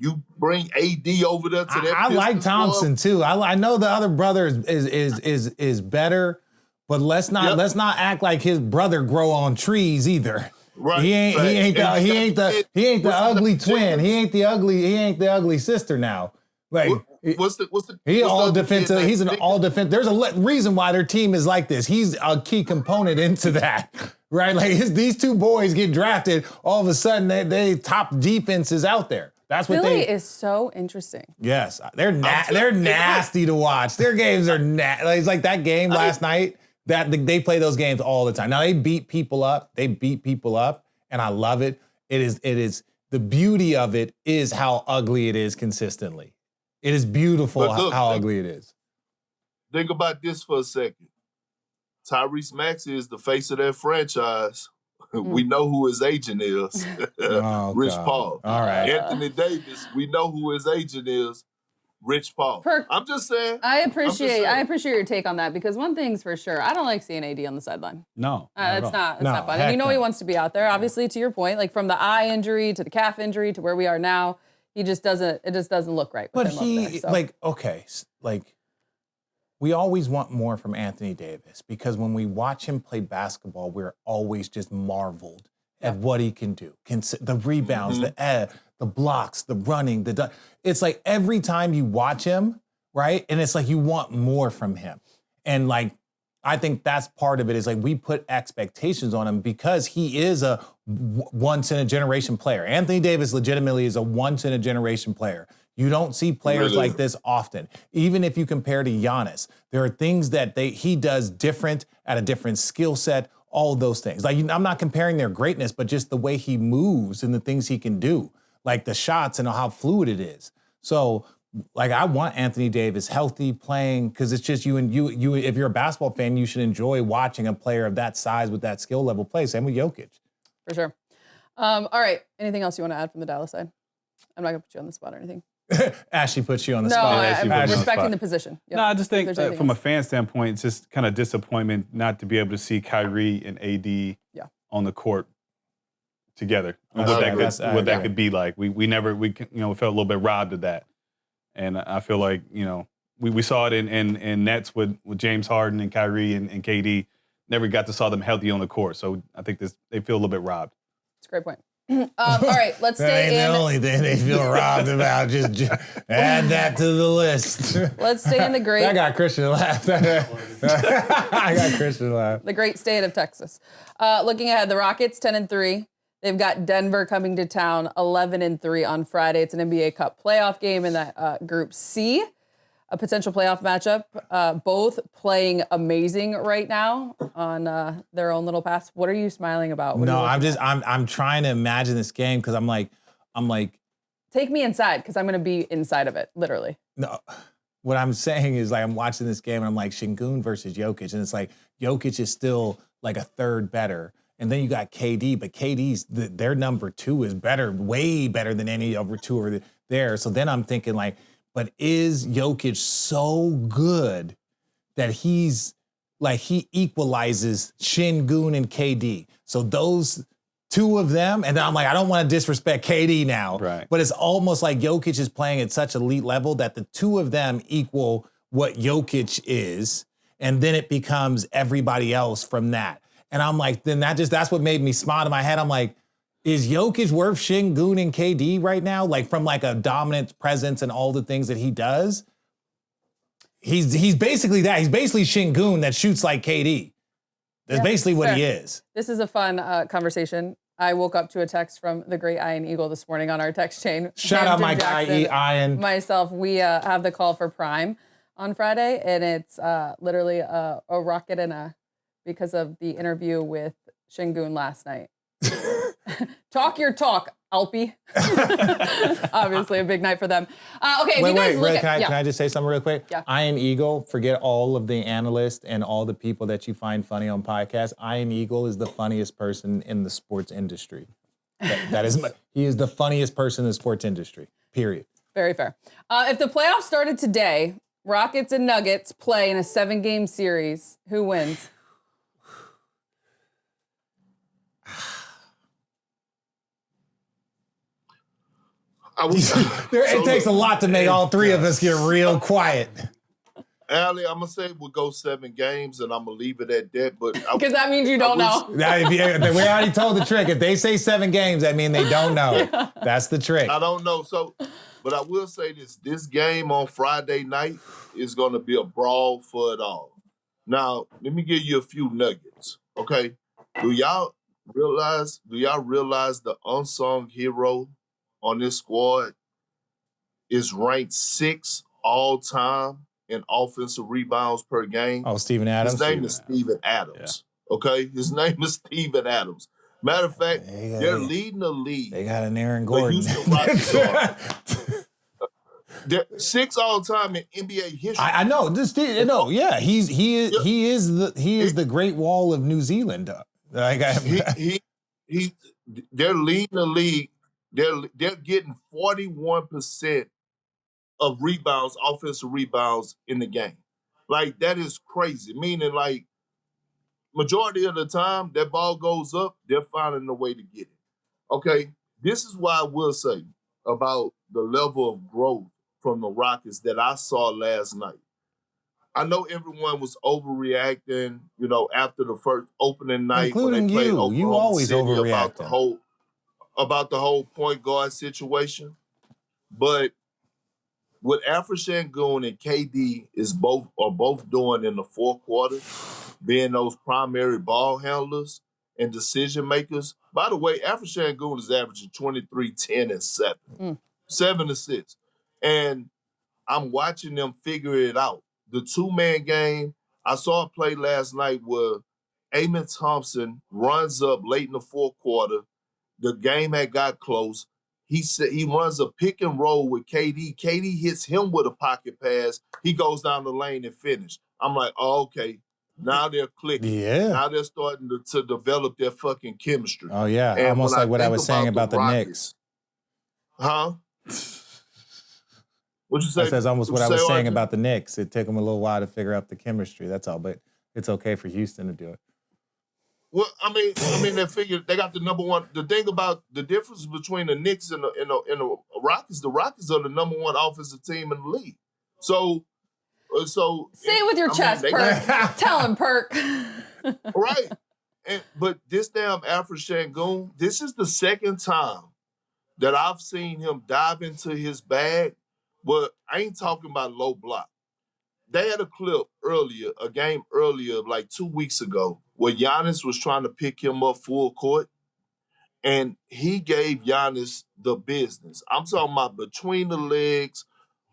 you bring AD over there to that I like Pistons Thompson club, too. I know the other brother is better, but let's not act like his brother grow on trees either. Right. He ain't the ugly twin. He ain't the ugly sister now. Like what's the all defensive. He's an all defense. There's a reason why their team is like this. He's a key component into that, right? Like these two boys get drafted, all of a sudden they top defenses out there. That's what Philly is so interesting. Yes, they're nasty to watch. Their games are it's like that game last night. That they play those games all the time. Now they beat people up, and I love it. It is the beauty of it is how ugly it is consistently. It is beautiful how ugly it is. Think about this for a second. Tyrese Maxey is the face of that franchise. We know who his agent is. Rich Paul. All right. Anthony Davis, we know who his agent is. Rich Paul. Perk, I'm just saying. I appreciate your take on that because one thing's for sure, I don't like seeing AD on the sideline. No, it's not fun. And you know he wants to be out there. Obviously, to your point, like from the eye injury to the calf injury to where we are now, it just doesn't look right. But we always want more from Anthony Davis because when we watch him play basketball, we're always just marveled at what he can do. The rebounds, the blocks, the running, it's like every time you watch him, right? And it's like you want more from him. And like, I think that's part of it is like we put expectations on him because he is a once in a generation player. Anthony Davis legitimately is a once in a generation player. You don't see players like this often. Even if you compare to Giannis, there are things that he does different at a different skill set, all of those things. Like I'm not comparing their greatness, but just the way he moves and the things he can do, like the shots and how fluid it is. So like I want Anthony Davis healthy, playing, because it's just you if you're a basketball fan, you should enjoy watching a player of that size with that skill level play. Same with Jokic. For sure. All right. Anything else you want to add from the Dallas side? I'm not going to put you on the spot or anything. Ashley puts you on the spot. No, I'm respecting the position. Yep. No, I just think from a fan standpoint, it's just kind of disappointment not to be able to see Kyrie and AD on the court together. And what that could be like. We felt a little bit robbed of that. And I feel like, we saw it in Nets with James Harden and Kyrie and KD. Never got to saw them healthy on the court. So I think they feel a little bit robbed. That's a great point. All right, let's That stay ain't in. the only thing they feel robbed about. Just add that to the list. Let's stay in the great. I got Christian laugh. I got Christian laugh. The great state of Texas. Looking ahead, the Rockets 10-3. They've got Denver coming to town 11-3 on Friday. It's an NBA Cup playoff game in that Group C. A potential playoff matchup. Both playing amazing right now on their own little paths. What are you smiling about? I'm trying to imagine this game because I'm like. Take me inside because I'm going to be inside of it, literally. No, what I'm saying is like I'm watching this game and I'm like Sengun versus Jokic, and it's like Jokic is still like a third better. And then you got KD, but KD's their number 2 is better, way better than any other two over there. So then I'm thinking like, but is Jokic so good that he equalizes Sengun and KD? So those two of them, and then I'm like, I don't want to disrespect KD now, right? But it's almost like Jokic is playing at such elite level that the two of them equal what Jokic is, and then it becomes everybody else from that. And I'm like, then that's what made me smile in my head. I'm like, is Jokic worth Sengun and KD right now? Like from like a dominant presence and all the things that he does? He's basically that. He's basically Sengun that shoots like KD. That's basically what he is. This is a fun conversation. I woke up to a text from the great Ian Eagle this morning on our text chain. Shout out my guy, Ian. Myself, we have the call for Prime on Friday, and it's literally a rocket and because of the interview with Sengun last night. Talk your talk, Alpie. Obviously a big night for them. Okay, can I just say something real quick? Yeah. Ian Eagle, forget all of the analysts and all the people that you find funny on podcasts. Ian Eagle is the funniest person in the sports industry. He is the funniest person in the sports industry, period. Very fair. If the playoffs started today, Rockets and Nuggets play in a 7-game series, who wins? It takes a lot to make all three of us get real quiet. Allie, I'm going to say we'll go 7 games, and I'm going to leave it at that. Because that means you don't know. We already told the trick. If they say 7 games, that means they don't know. Yeah. That's the trick. I don't know. But I will say this. This game on Friday night is going to be a brawl for it all. Now, let me give you a few nuggets, okay? Do y'all realize the unsung hero on this squad is ranked 6th all time in offensive rebounds per game? Oh, Steven Adams? His name is Steven Adams, okay? His name is Steven Adams. Matter of fact, they're leading the league. They got an Aaron Gordon. They're 6th all time in NBA history. I know. Yeah. He is the Great Wall of New Zealand. They're leading the league. They're getting 41% of rebounds, offensive rebounds in the game. Like, that is crazy. Meaning, like, majority of the time that ball goes up, they're finding a way to get it. Okay, this is why I will say about the level of growth from the Rockets that I saw last night. I know everyone was overreacting, after the first opening night. Including when they played you. You always overreact. About the whole point guard situation. But what Alfred Sengun and KD are both doing in the fourth quarter, being those primary ball handlers and decision makers. By the way, Alfred Sengun is averaging 23, 10, and 7. 7 assists. And I'm watching them figure it out. The 2-man game, I saw a play last night where Amen Thompson runs up late in the fourth quarter. The game had got close. He runs a pick and roll with KD. KD hits him with a pocket pass. He goes down the lane and finish. I'm like, oh, okay. Now they're clicking. Yeah. Now they're starting to develop their fucking chemistry. Oh, yeah. And almost like what I was saying about the Knicks. Huh? What'd you say? That's almost what I was saying about the Knicks. It took them a little while to figure out the chemistry. That's all. But it's okay for Houston to do it. Well, I mean, they got the number one. The thing about the difference between the Knicks and the Rockets are the number 1 offensive team in the league. So say it with your chest, Perk. Tell him, Perk. Right. But this damn Alfred Sengun, this is the second time that I've seen him dive into his bag. But I ain't talking about low block. They had a clip earlier, a game earlier, like 2 weeks ago, where Giannis was trying to pick him up full court, and he gave Giannis the business. I'm talking about between the legs,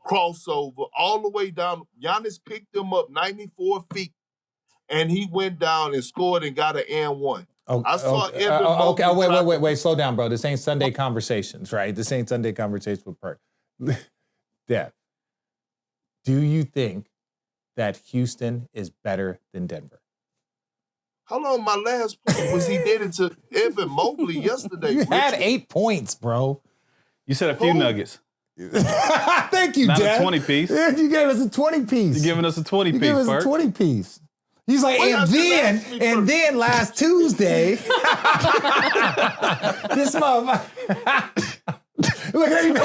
crossover, all the way down. Giannis picked him up 94 feet, and he went down and scored and got an and one. I saw Evan Mobley. Okay, wait, slow down, bro. This ain't Sunday conversations, right? This ain't Sunday conversations with Perk. Dev, do you think that Houston is better than Denver? Hold on, my last point was he did it to Evan Mobley yesterday. You had 8 points, bro. You said a few nuggets. Thank you, Not Dev. a 20-piece. You gave us a 20-piece. You're giving us a 20-piece, You gave us Perk. a 20-piece. He's like, and then last Tuesday, this motherfucker. Look at him.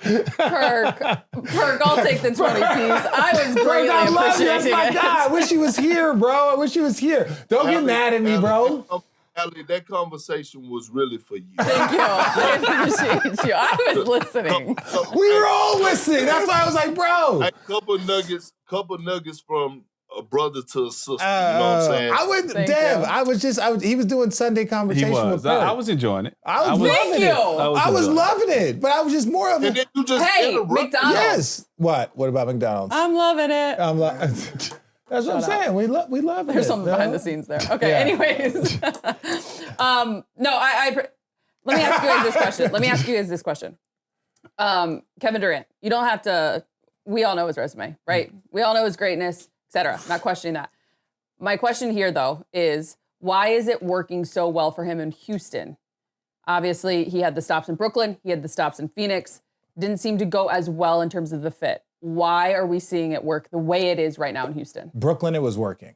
Perk, I'll take the 20 piece. I was greatly appreciating my it. God, I wish he was here, bro. I wish he was here. Don't get mad at me, bro. Allie, that conversation was really for you. Thank you. I appreciate you. I was listening. We were all listening. That's why I was like, bro. A couple nuggets from a brother to a sister. You know what I'm saying? I went, Thank Dev. you. He was doing Sunday conversation He was. with Perk. I was enjoying it. I was loving Thank it. you. I was loving it, but I was just more of And a. then you just Hey, interrupted. McDonald's. Yes. What? What about McDonald's? I'm loving it. I'm like, that's what I'm saying. We love it. There's something behind the scenes there. Okay. Yeah. Anyways, no, let me ask you guys this question. Kevin Durant, you don't have to. We all know his resume, right? We all know his greatness, etc. Not questioning that. My question here, though, is why is it working so well for him in Houston? Obviously, he had the stops in Brooklyn. He had the stops in Phoenix. Didn't seem to go as well in terms of the fit. Why are we seeing it work the way it is right now in Houston? Brooklyn, it was working.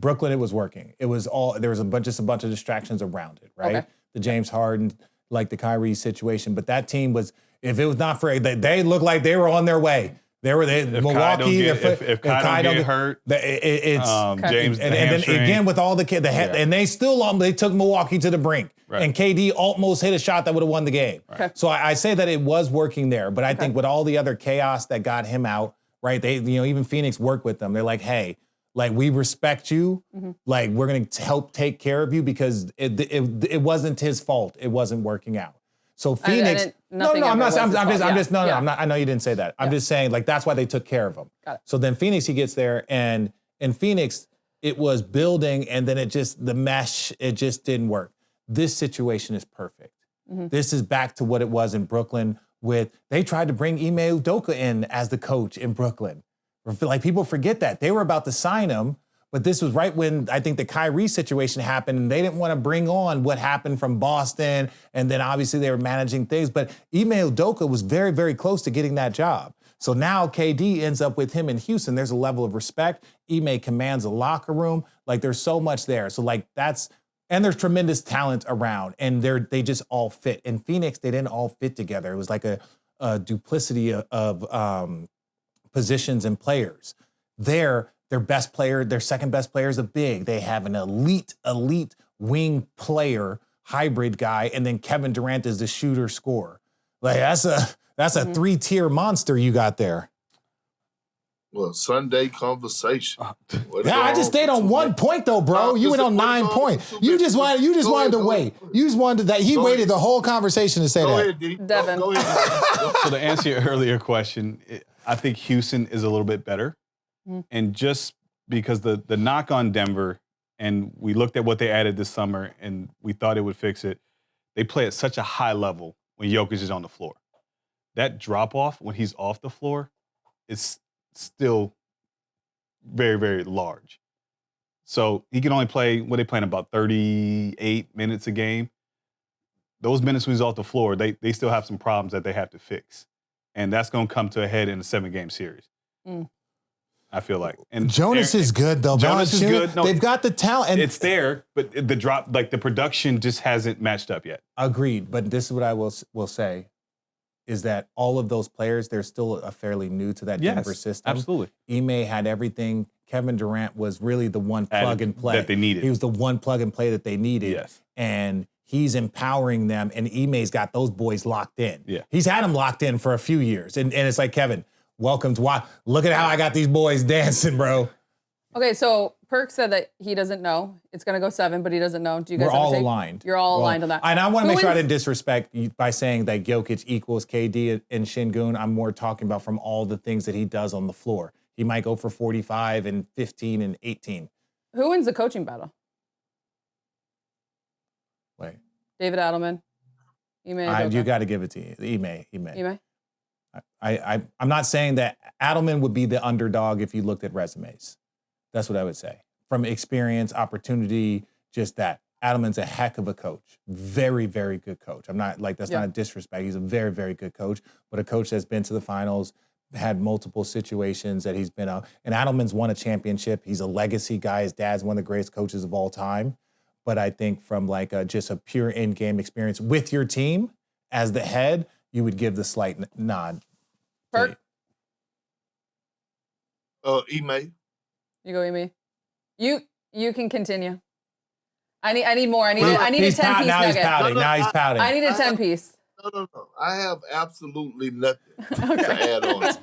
It was all, there was a bunch of distractions around it, right? Okay. The James Harden, like the Kyrie situation. But that team was, if it was not for, they looked like they were on their way. Milwaukee. If Kai don't get hurt, it's James and then again with all the kids, and they still they took Milwaukee to the brink, right. and KD almost hit a shot that would have won the game. Okay. So I say that it was working there, but I think with all the other chaos that got him out, right? They, even Phoenix worked with them. They're like, hey, like we respect you, like we're gonna help take care of you because it wasn't his fault. It wasn't working out. So Phoenix, I'm just, I know you didn't say that. I'm just saying, like, that's why they took care of him. Got it. So then Phoenix, he gets there, and in Phoenix, it was building, and then the mesh, it just didn't work. This situation is perfect. This is back to what it was in Brooklyn they tried to bring Ime Udoka in as the coach in Brooklyn. Like, people forget that. They were about to sign him, but this was right when I think the Kyrie situation happened, and they didn't want to bring on what happened from Boston, and then obviously they were managing things. But Ime Udoka was very, very close to getting that job. So now KD ends up with him in Houston. There's a level of respect. Ime commands a locker room. Like, there's so much there. So, like, and there's tremendous talent around, and they just all fit. In Phoenix, they didn't all fit together. It was like a duplicity of positions and players. Their best player, their second best player is a big. They have an elite wing player, hybrid guy, and then Kevin Durant is the shooter scorer. Like, that's a 3-tier monster you got there. Well, Sunday conversation. I just stayed on 1 point though, bro. You went on 9 points. You just wanted to wait. You just wanted that. He waited the whole conversation to say that. Go ahead, D. Devin. Go ahead. So to answer your earlier question, I think Houston is a little bit better. And just because the knock on Denver, and we looked at what they added this summer, and we thought it would fix it, they play at such a high level when Jokic is on the floor. That drop-off when he's off the floor is still very, very large. So he can only play, what are they playing, about 38 minutes a game? Those minutes when he's off the floor, they still have some problems that they have to fix. And that's going to come to a head in a 7-game series. I feel like. And Jonas is good, though. Jonas is good. No, they've got the talent. And it's there, but the drop, like the production just hasn't matched up yet. Agreed. But this is what I will say. is that all of those players, they're still fairly new to that Denver system. Absolutely. Ime had everything. Kevin Durant was really the one plug and play that they needed. He was the one plug and play that they needed. Yes. And he's empowering them, and Ime's got those boys locked in. Yeah. He's had them locked in for a few years. And it's like, Kevin, welcome to look at how I got these boys dancing, bro. Okay, so Perk said that he doesn't know. It's going to go 7, but he doesn't know. Do you guys We're have a all take? aligned. You're all aligned on that. And I want to Who make sure I wins? didn't disrespect you by saying that Jokic equals KD and Sengun. I'm more talking about from all the things that he does on the floor. He might go for 45 and 15 and 18. Who wins the coaching battle? Wait. David Adelman. Ime. You got to give it to you. Ime. I'm not saying that Adelman would be the underdog if you looked at resumes. That's what I would say. From experience, opportunity, just that. Adelman's a heck of a coach. Very, very good coach. I'm not that's not a disrespect. He's a very, very good coach, but a coach that's been to the finals, had multiple situations that he's been out. And Adelman's won a championship. He's a legacy guy. His dad's one of the greatest coaches of all time. But I think from just a pure in-game experience with your team as the head, you would give the slight nod. Perk? Ime. You go, Ime. You can continue. I need more. I need a 10-piece nugget. Now he's pouting. I need a 10-piece. No. I have absolutely nothing to add on.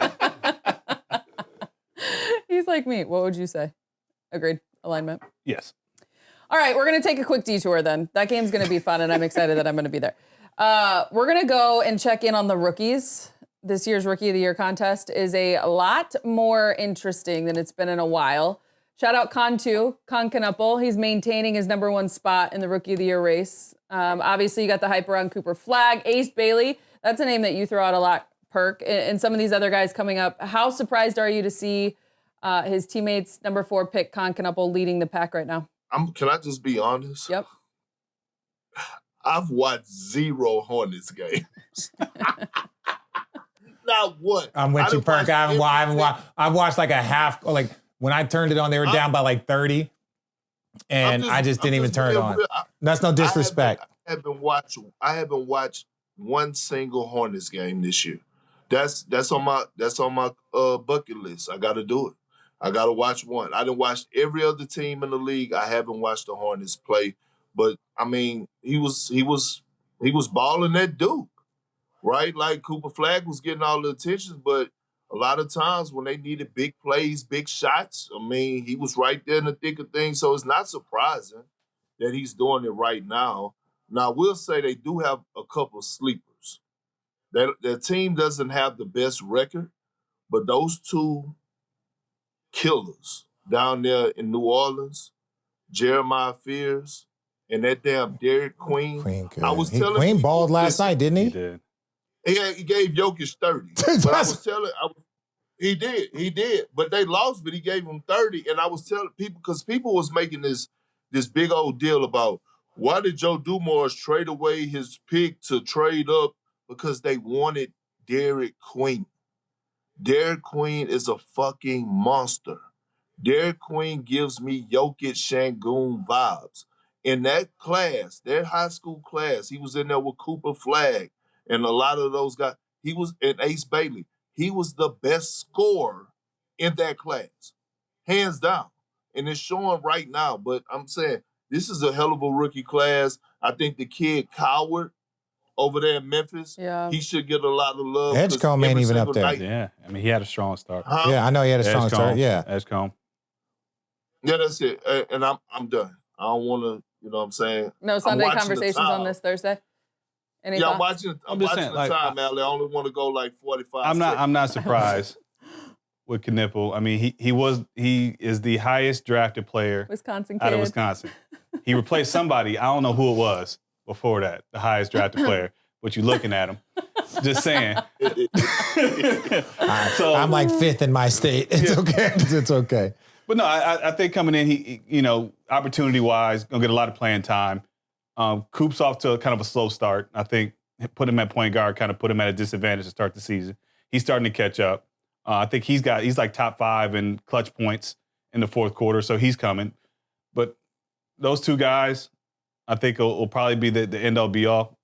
He's like me. What would you say? Agreed. Alignment. Yes. All right, we're going to take a quick detour then. That game's going to be fun, and I'm excited that I'm going to be there. We're going to go and check in on the rookies. This year's Rookie of the Year contest is a lot more interesting than it's been in a while. Shout out Knueppel. He's maintaining his #1 spot in the Rookie of the Year race. Obviously, you got the hype around Cooper Flagg. Ace Bailey, that's a name that you throw out a lot, Perk. And some of these other guys coming up. How surprised are you to see his teammates, #4 pick Knueppel, leading the pack right now? Can I just be honest? Yep. I've watched 0 Hornets games. Not one. I'm with you, Perk. I've watched like a half, when I turned it on, they were down by 30, and I just didn't even turn it on. That's no disrespect. I haven't watched one single Hornets game this year. That's on my bucket list. I got to do it. I got to watch one. I done watched every other team in the league. I haven't watched the Hornets play, but I mean, he was balling at Duke, right? Like Cooper Flagg was getting all the attention, but a lot of times when they needed big plays, big shots, I mean, he was right there in the thick of things. So it's not surprising that he's doing it right now. Now, I will say they do have a couple sleepers. Their team doesn't have the best record, but those two killers down there in New Orleans, Jeremiah Fears and that damn Derek Queen. Queen balled last night, didn't he? He did. He gave Jokic 30. But I was telling, he did. But they lost, but he gave him 30. And I was telling people, because people was making this big old deal about why did Joe Dumars trade away his pick to trade up, because they wanted Derek Queen. Derek Queen is a fucking monster. Derek Queen gives me Jokic Sengun vibes. In that class, their high school class, he was in there with Cooper Flagg and a lot of those guys. He was in Ace Bailey. He was the best scorer in that class, hands down. And it's showing right now. But I'm saying this is a hell of a rookie class. I think the kid Coward over there in Memphis, he should get a lot of love. Edgecombe ain't even up there. Night, Yeah, I mean, he had a strong start. Huh? Yeah, I know he had a strong start. Yeah. Edgecombe. Yeah, that's it. And I'm done. I don't want to, you know what I'm saying? No Sunday conversations on this Thursday? Any thoughts? I'm watching the time, Allie. I only want to go like 45 I'm not surprised with Knueppel. I mean, he is the highest drafted player Wisconsin out of kid. Wisconsin. He replaced somebody, I don't know who it was before that, the highest drafted player, but you're looking at him. Just saying. So I'm like 5th in my state. It's okay. It's okay. But no, I think coming in, he opportunity-wise, going to get a lot of playing time. Coop's off to kind of a slow start. I think put him at point guard, kind of put him at a disadvantage to start the season. He's starting to catch up. I think he's like top 5 in clutch points in the fourth quarter, so he's coming. But those two guys, I think will probably be the end-all be-all.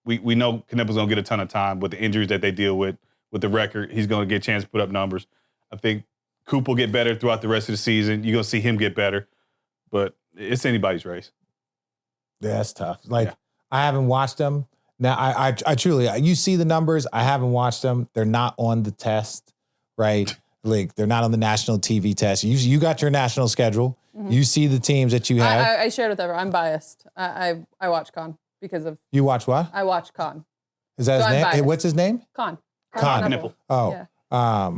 we know Knueppel's going to get a ton of time with the injuries that they deal with the record. He's going to get a chance to put up numbers. I think Coop will get better throughout the rest of the season. You're going to see him get better. But it's anybody's race. Yeah, that's tough. Like, I haven't watched them. Now, I truly, you see the numbers. I haven't watched them. They're not on the test, right? Like, they're not on the national TV test. You got your national schedule. Mm-hmm. You see the teams that you have. I shared with everyone. I'm biased. I watch Con because of. You watch what? I watch Con. Is that his name? Hey, what's his name? Con. Knueppel. Oh. Yeah.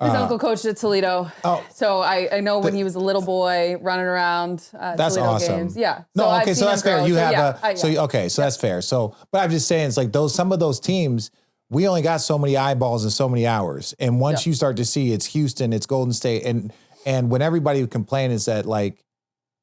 His uncle coached at Toledo. Oh. So I know when he was a little boy running around that's Toledo awesome. games. Yeah. No, okay, so that's fair. You have so that's fair. So, but I'm just saying, it's like some of those teams, we only got so many eyeballs and so many hours. And once you start to see it's Houston, it's Golden State, and when everybody would complain is that, like,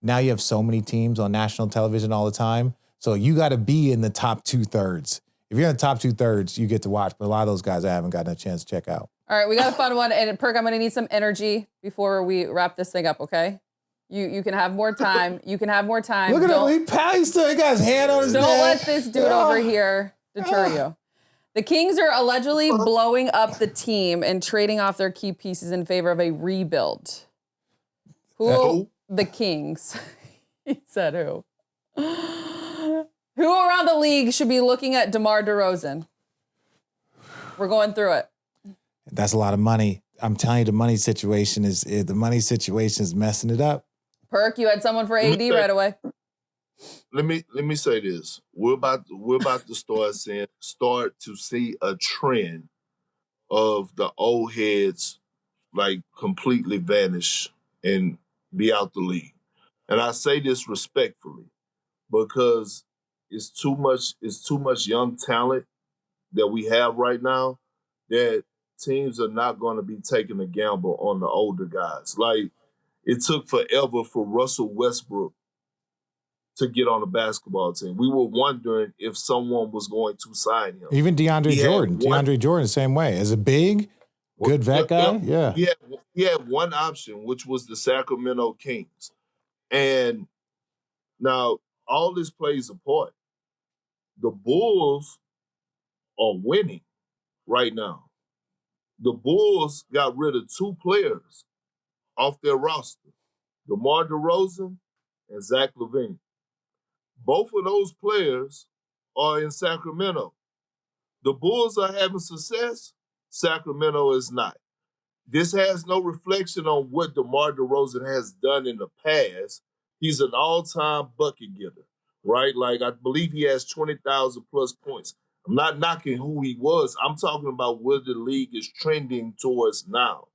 now you have so many teams on national television all the time. So you got to be in the top 2/3. If you're in the top 2/3, you get to watch. But a lot of those guys I haven't gotten a chance to check out. All right, we got a fun one. And Perk, I'm going to need some energy before we wrap this thing up, okay? You can have more time. You can have more time. Look at him. He still got his hand on his neck. Don't let this dude over here deter you. The Kings are allegedly blowing up the team and trading off their key pieces in favor of a rebuild. Who? The Kings. He said who? Who around the league should be looking at DeMar DeRozan? We're going through it. That's a lot of money. I'm telling you, the money situation is messing it up. Perk, you had someone for AD right away. Let me say this. We're about to start to see a trend of the old heads like completely vanish and be out the league. And I say this respectfully because it's too much young talent that we have right now that teams are not going to be taking a gamble on the older guys. Like, it took forever for Russell Westbrook to get on a basketball team. We were wondering if someone was going to sign him. Even DeAndre Jordan, the same way. As a big, good vet guy, yeah. He had one option, which was the Sacramento Kings. And now all this plays a part. The Bulls are winning right now. The Bulls got rid of 2 players off their roster, DeMar DeRozan and Zach LaVine. Both of those players are in Sacramento. The Bulls are having success. Sacramento is not. This has no reflection on what DeMar DeRozan has done in the past. He's an all-time bucket getter, right? Like, I believe he has 20,000 plus points. I'm not knocking who he was. I'm talking about where the league is trending towards now.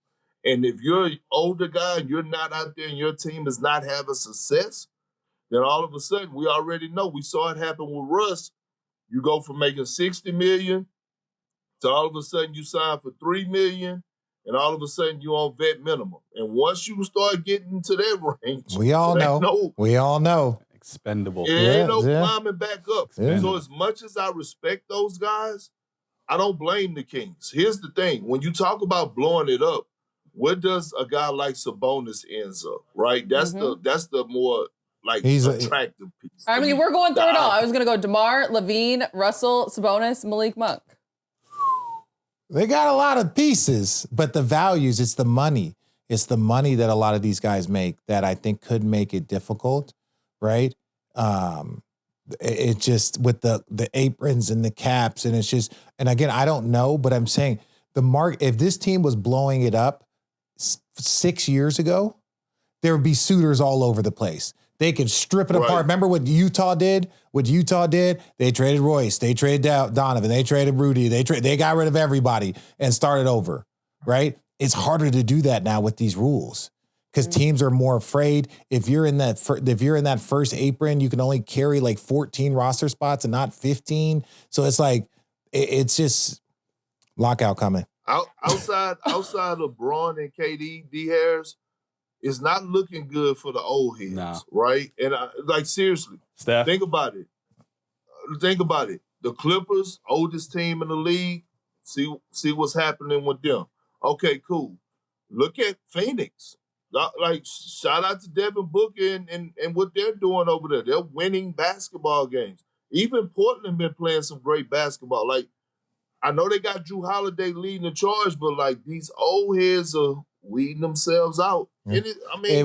And if you're an older guy and you're not out there and your team is not having success, then all of a sudden, we already know. We saw it happen with Russ. You go from making $60 million to all of a sudden you sign for $3 million, and all of a sudden you're on vet minimum. And once you start getting to that range, we all know. Expendable. Ain't no climbing back up. Yeah. So as much as I respect those guys, I don't blame the Kings. Here's the thing. When you talk about blowing it up, where does a guy like Sabonis ends up, right? That's the more like attractive piece. I mean, we're going through it all. I was going to go DeMar, LaVine, Russell, Sabonis, Malik Monk. They got a lot of pieces, but the values, it's the money. It's the money that a lot of these guys make that I think could make it difficult. Right? It just with the aprons and the caps, and it's just, and again, I don't know, but I'm saying if this team was blowing it up 6 years ago, there would be suitors all over the place. They could strip it apart. Remember what Utah did? They traded Royce, they traded Donovan, they traded Rudy, they got rid of everybody and started over. Right? It's harder to do that now with these rules. Because teams are more afraid. If you're in that first apron, you can only carry like 14 roster spots and not 15. So it's like it's just lockout coming. Outside of LeBron and KD, D Harris, it's not looking good for the old heads, right? And seriously, Steph, think about it. The Clippers, oldest team in the league. See what's happening with them. Okay, cool. Look at Phoenix. Like, shout out to Devin Booker and what they're doing over there. They're winning basketball games. even Portland been playing some great basketball. Like, I know they got Drew Holiday leading the charge, but like these old heads are weeding themselves out. And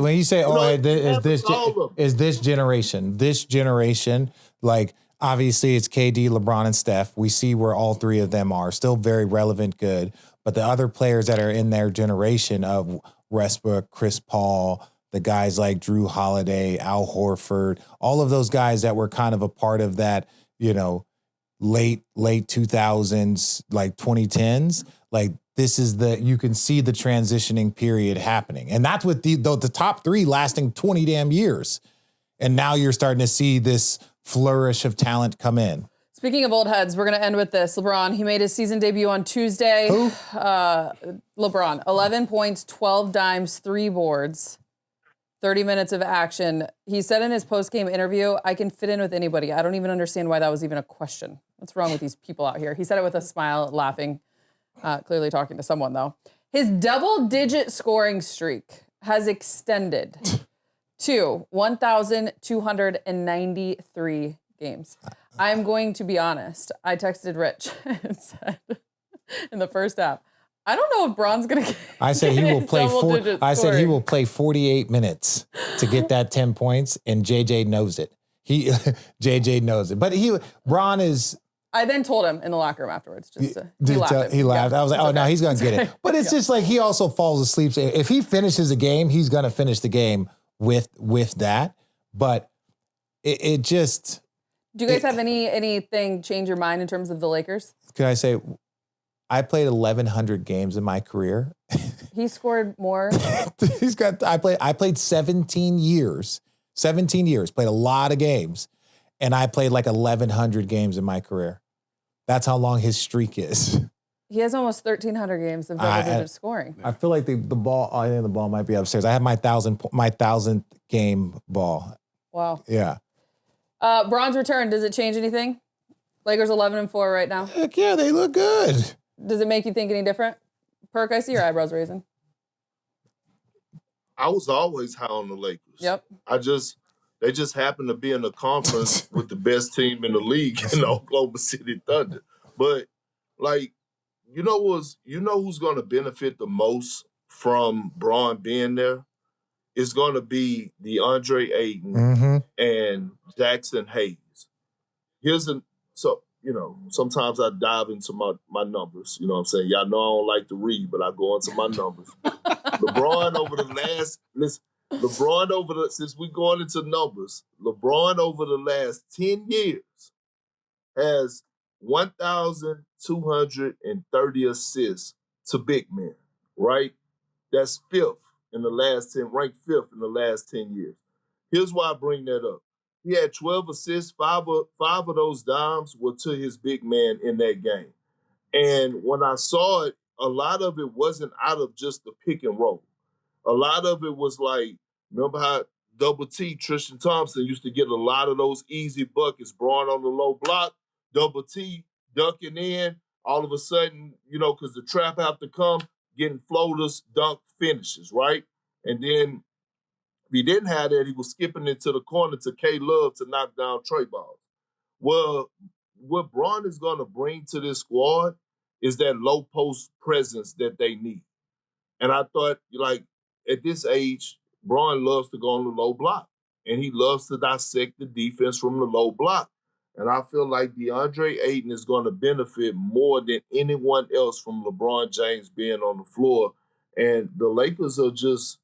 when you say is this generation, like obviously it's KD, LeBron, and Steph. We see where all three of them are still very relevant, good. But the other players that are in their generation of Westbrook, Chris Paul, the guys like Drew Holiday, Al Horford, all of those guys that were kind of a part of that, late 2000s, like 2010s, like this is you can see the transitioning period happening. And that's with the top three lasting 20 damn years. And now you're starting to see this flourish of talent come in. Speaking of old heads, we're going to end with this. LeBron, he made his season debut on Tuesday. Who? LeBron, 11 points, 12 dimes, 3 boards, 30 minutes of action. He said in his post-game interview, I can fit in with anybody. I don't even understand why that was even a question. What's wrong with these people out here? He said it with a smile, laughing, clearly talking to someone, though. His double-digit scoring streak has extended to 1,293 games. I'm going to be honest. I texted Rich and said in the first half, I don't know if Bron's going to get I said he will play he will play 48 minutes to get that 10 points, and JJ knows it. JJ knows it. But Bron is... I then told him in the locker room afterwards. He laughed. He laughed. Yeah, I was like, now he's going to get it. But it's just like he also falls asleep. So if he finishes a game, he's going to finish the game with that. But it just... Do you guys have anything change your mind in terms of the Lakers? Can I say, I played 1,100 games in my career. He scored more. I played 17 years. 17 years, played a lot of games. And I played like 1,100 games in my career. That's how long his streak is. He has almost 1,300 games of double-digit scoring. I feel like the ball, I think the ball might be upstairs. I have my 1,000th game ball. Wow. Yeah. Bron's return, does it change anything? Lakers 11-4 right now. Heck yeah, they look good. Does it make you think any different? Perk, I see your eyebrows raising. I was always high on the Lakers. Yep. They just happen to be in a conference with the best team in the league in the Oklahoma City Thunder. But like, who's going to benefit the most from Bron being there? It's going to be DeAndre Ayton and Jackson Hayes. Sometimes I dive into my numbers. You know what I'm saying? Y'all know I don't like to read, but I go into my numbers. Since we going into numbers, LeBron over the last 10 years has 1,230 assists to big men, right? That's ranked 5th in the last 10 years. Here's why I bring that up. He had 12 assists, five of those dimes were to his big man in that game. And when I saw it, a lot of it wasn't out of just the pick and roll. A lot of it was like, remember how Double T, Tristan Thompson, used to get a lot of those easy buckets, Braun on the low block, Double T dunking in, all of a sudden, because the trap have to come, getting floaters, dunk finishes, right? And then if he didn't have that, he was skipping into the corner to K-Love to knock down Trey balls. Well, what Bron is going to bring to this squad is that low post presence that they need. And I thought, at this age, Bron loves to go on the low block. And he loves to dissect the defense from the low block. And I feel like DeAndre Ayton is going to benefit more than anyone else from LeBron James being on the floor. And the Lakers are just,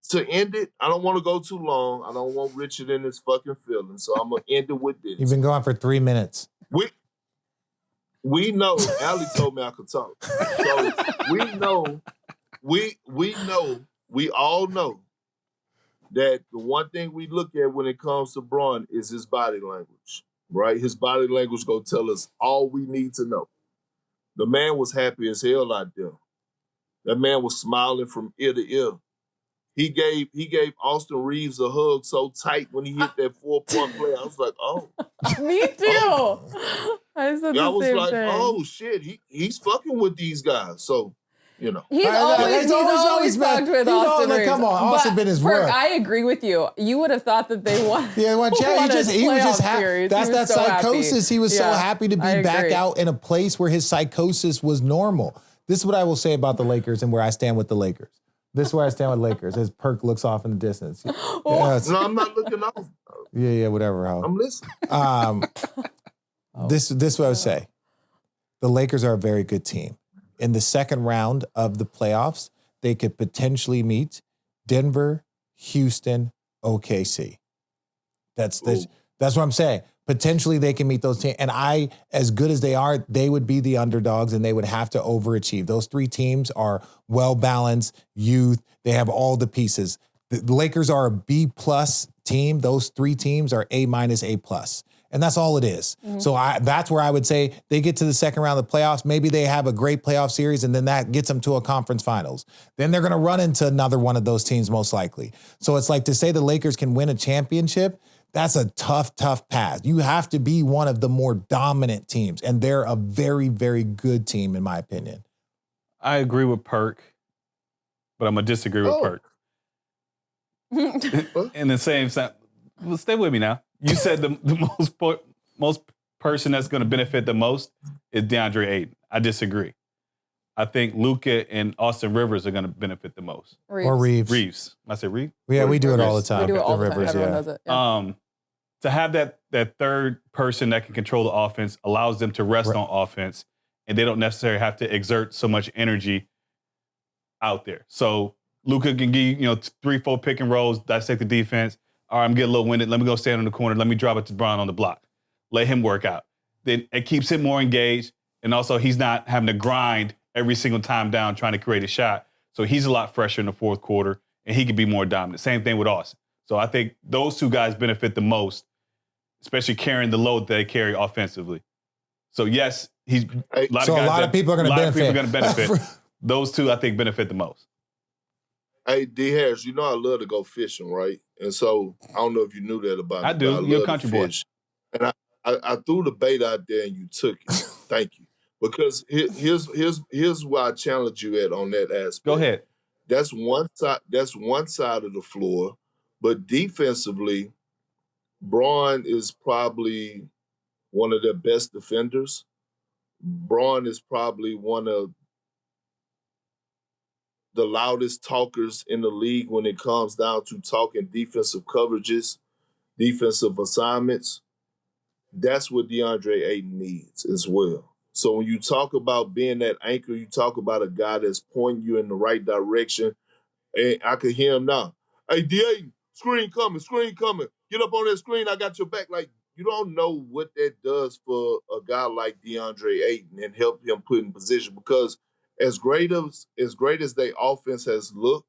to end it, I don't want to go too long. I don't want Richard in his fucking feelings. So I'm going to end it with this. You've been going for 3 minutes. We know, Allie told me I could talk. So we all know that the one thing we look at when it comes to Bron is his body language, right? His body language gonna tell us all we need to know. The man was happy as hell out there. That man was smiling from ear to ear. He gave Austin Reeves a hug so tight when he hit that 4-point play. I was like, oh. Me too. Oh. I said the I was same like, thing. oh shit, he's fucking with these guys. So you know. He's always fucked with Austin Reeves. Come on, Austin been his work. I agree with you. You would have thought that they won. Yeah, well, he was just happy. That's that psychosis. Happy. He was so happy to be back out in a place where his psychosis was normal. This is what I will say about the Lakers and where I stand with the Lakers. This is where I stand with Lakers as Perk looks off in the distance. No, I'm not looking off. Yeah, whatever. I'm listening. This is what I would say. The Lakers are a very good team. In the second round of the playoffs, they could potentially meet Denver, Houston, OKC. That's what I'm saying. Potentially they can meet those teams. And as good as they are, they would be the underdogs and they would have to overachieve. Those three teams are well-balanced, youth. They have all the pieces. The Lakers are a B+ team. Those three teams are A-, A+. And that's all it is. Mm-hmm. So that's where I would say they get to the second round of the playoffs. Maybe they have a great playoff series, and then that gets them to a conference finals. Then they're going to run into another one of those teams most likely. So it's like to say the Lakers can win a championship, that's a tough path. You have to be one of the more dominant teams, and they're a very, very good team, in my opinion. I agree with Perk, but I'm going to disagree with Perk. In the same sense, well, stay with me now. You said the most person that's going to benefit the most is DeAndre Ayton. I disagree. I think Luka and Austin Rivers are going to benefit the most. Or Reeves. Reeves. I said Reeves? Yeah, we do it all the time. We do it all the time. Rivers, Everyone does it. Yeah. To have that third person that can control the offense allows them to rest on offense, and they don't necessarily have to exert so much energy out there. So Luka can give 3-4 pick and rolls, dissect the defense. All right, I'm getting a little winded. Let me go stand in the corner. Let me drop it to Bron on the block. Let him work out. Then it keeps him more engaged, and also he's not having to grind every single time down trying to create a shot. So he's a lot fresher in the fourth quarter, and he can be more dominant. Same thing with Austin. So I think those two guys benefit the most, especially carrying the load that they carry offensively. So yes, a lot of people are going to benefit. Those two, I think, benefit the most. Hey, D. Harris, I love to go fishing, right? And so I don't know if you knew that about me. I do. You're a country boy. And I threw the bait out there and you took it. Thank you. Because here's where I challenge you at on that aspect. Go ahead. That's one side of the floor. But defensively, Braun is probably one of their best defenders. Braun is probably one of the loudest talkers in the league when it comes down to talking defensive coverages, defensive assignments. That's what DeAndre Ayton needs as well. So when you talk about being that anchor, you talk about a guy that's pointing you in the right direction. And I could hear him now. Hey, D. Ayton, screen coming. Get up on that screen. I got your back. Like, you don't know what that does for a guy like DeAndre Ayton and help him put in position, because as great as their offense has looked,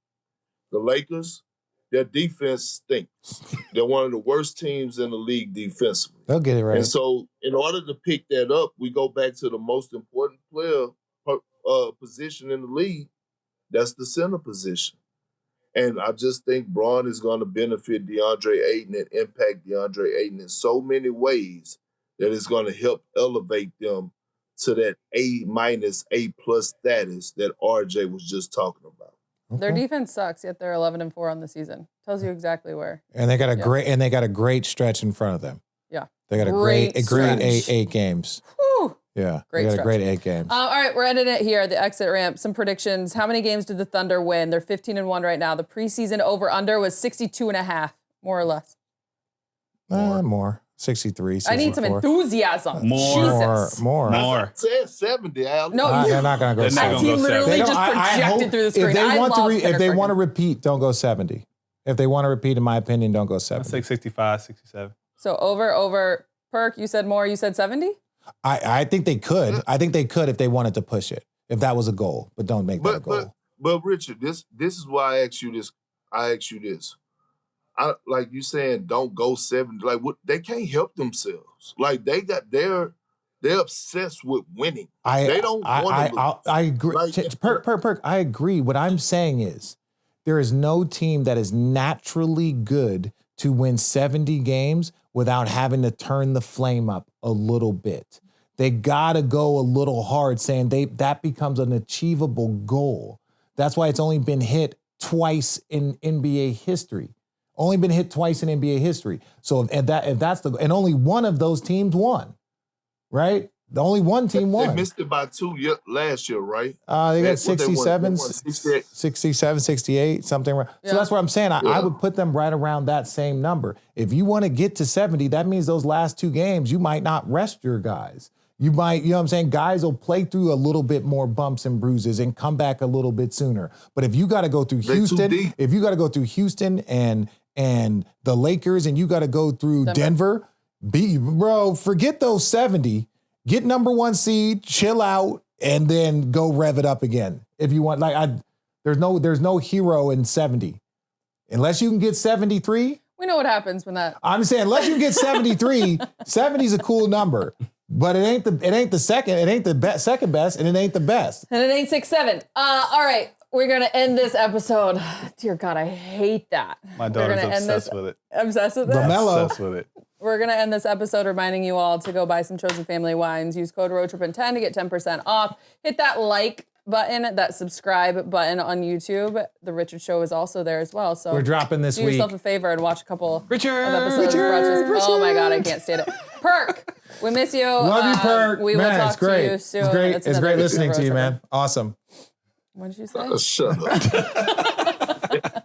the Lakers, their defense stinks. They're one of the worst teams in the league defensively. They'll get it right. And so in order to pick that up, we go back to the most important player position in the league. That's the center position. And I just think Braun is going to benefit DeAndre Ayton and impact DeAndre Ayton in so many ways that it's going to help elevate them to that A-, A+ status that RJ was just talking about. Okay. Their defense sucks, yet they're 11-4 on the season. Tells you exactly where. And they got a great stretch in front of them. Yeah. They got a great 8 games. Whew. Yeah. Great they got stretch. a great 8 games. All right, we're ending it here. The exit ramp. Some predictions. How many games did the Thunder win? They're 15-1 right now. The preseason over/under was 62.5, more or less. More. 63, 64. I need some enthusiasm. More. I said 70, Al. No, they're not going to go 70. He literally just projected through the screen. If they want to repeat, don't go 70. If they want to repeat, in my opinion, don't go 70. I'd say 65, 67. So over. Perk, you said more. You said 70? I think they could. I think they could if they wanted to push it, if that was a goal. But don't make that a goal. But Richard, this is why I asked you this. Like you saying, don't go 70. Like what? They can't help themselves. Like they're obsessed with winning. They don't want to. I agree. Like, Perk. I agree. What I'm saying is, there is no team that is naturally good to win 70 games without having to turn the flame up a little bit. they gotta go a little hard, saying that becomes an achievable goal. That's why it's only been hit twice in NBA history. Only been hit twice in NBA history. So if that's and only one of those teams won, right? The only one team won. They missed it by 2 last year, right? They got 67, 67, 68, something. Yeah. So that's what I'm saying. I would put them right around that same number. If you want to get to 70, that means those last 2 games, you might not rest your guys. You might, you know what I'm saying? Guys will play through a little bit more bumps and bruises and come back a little bit sooner. But if you got to go through Houston, and the Lakers, and you got to go through Denver, forget those 70. Get number 1 seed, chill out, and then go rev it up again. If you want, there's no hero in 70. Unless you can get 73. We know what happens when that. I'm saying, unless you get 73, 70 is a cool number. But it ain't the second, it ain't the second best, and it ain't the best. And it ain't 6-7. All right. We're going to end this episode. Dear God, I hate that. My daughter's obsessed with it. Obsessed with it? LaMelo. Obsessed with it. We're going to end this episode reminding you all to go buy some Chosen Family wines. Use code ROADTRIPPIN10 to get 10% off. Hit that like button, that subscribe button on YouTube. The Richard Show is also there as well. So we're dropping this week. Do yourself a favor and watch a couple of episodes. Richard. Oh my God, I can't stand it. Perk, we miss you. Love you, Perk. We will talk to you soon. It's great listening to you, man. Awesome. What did you say? Shut up.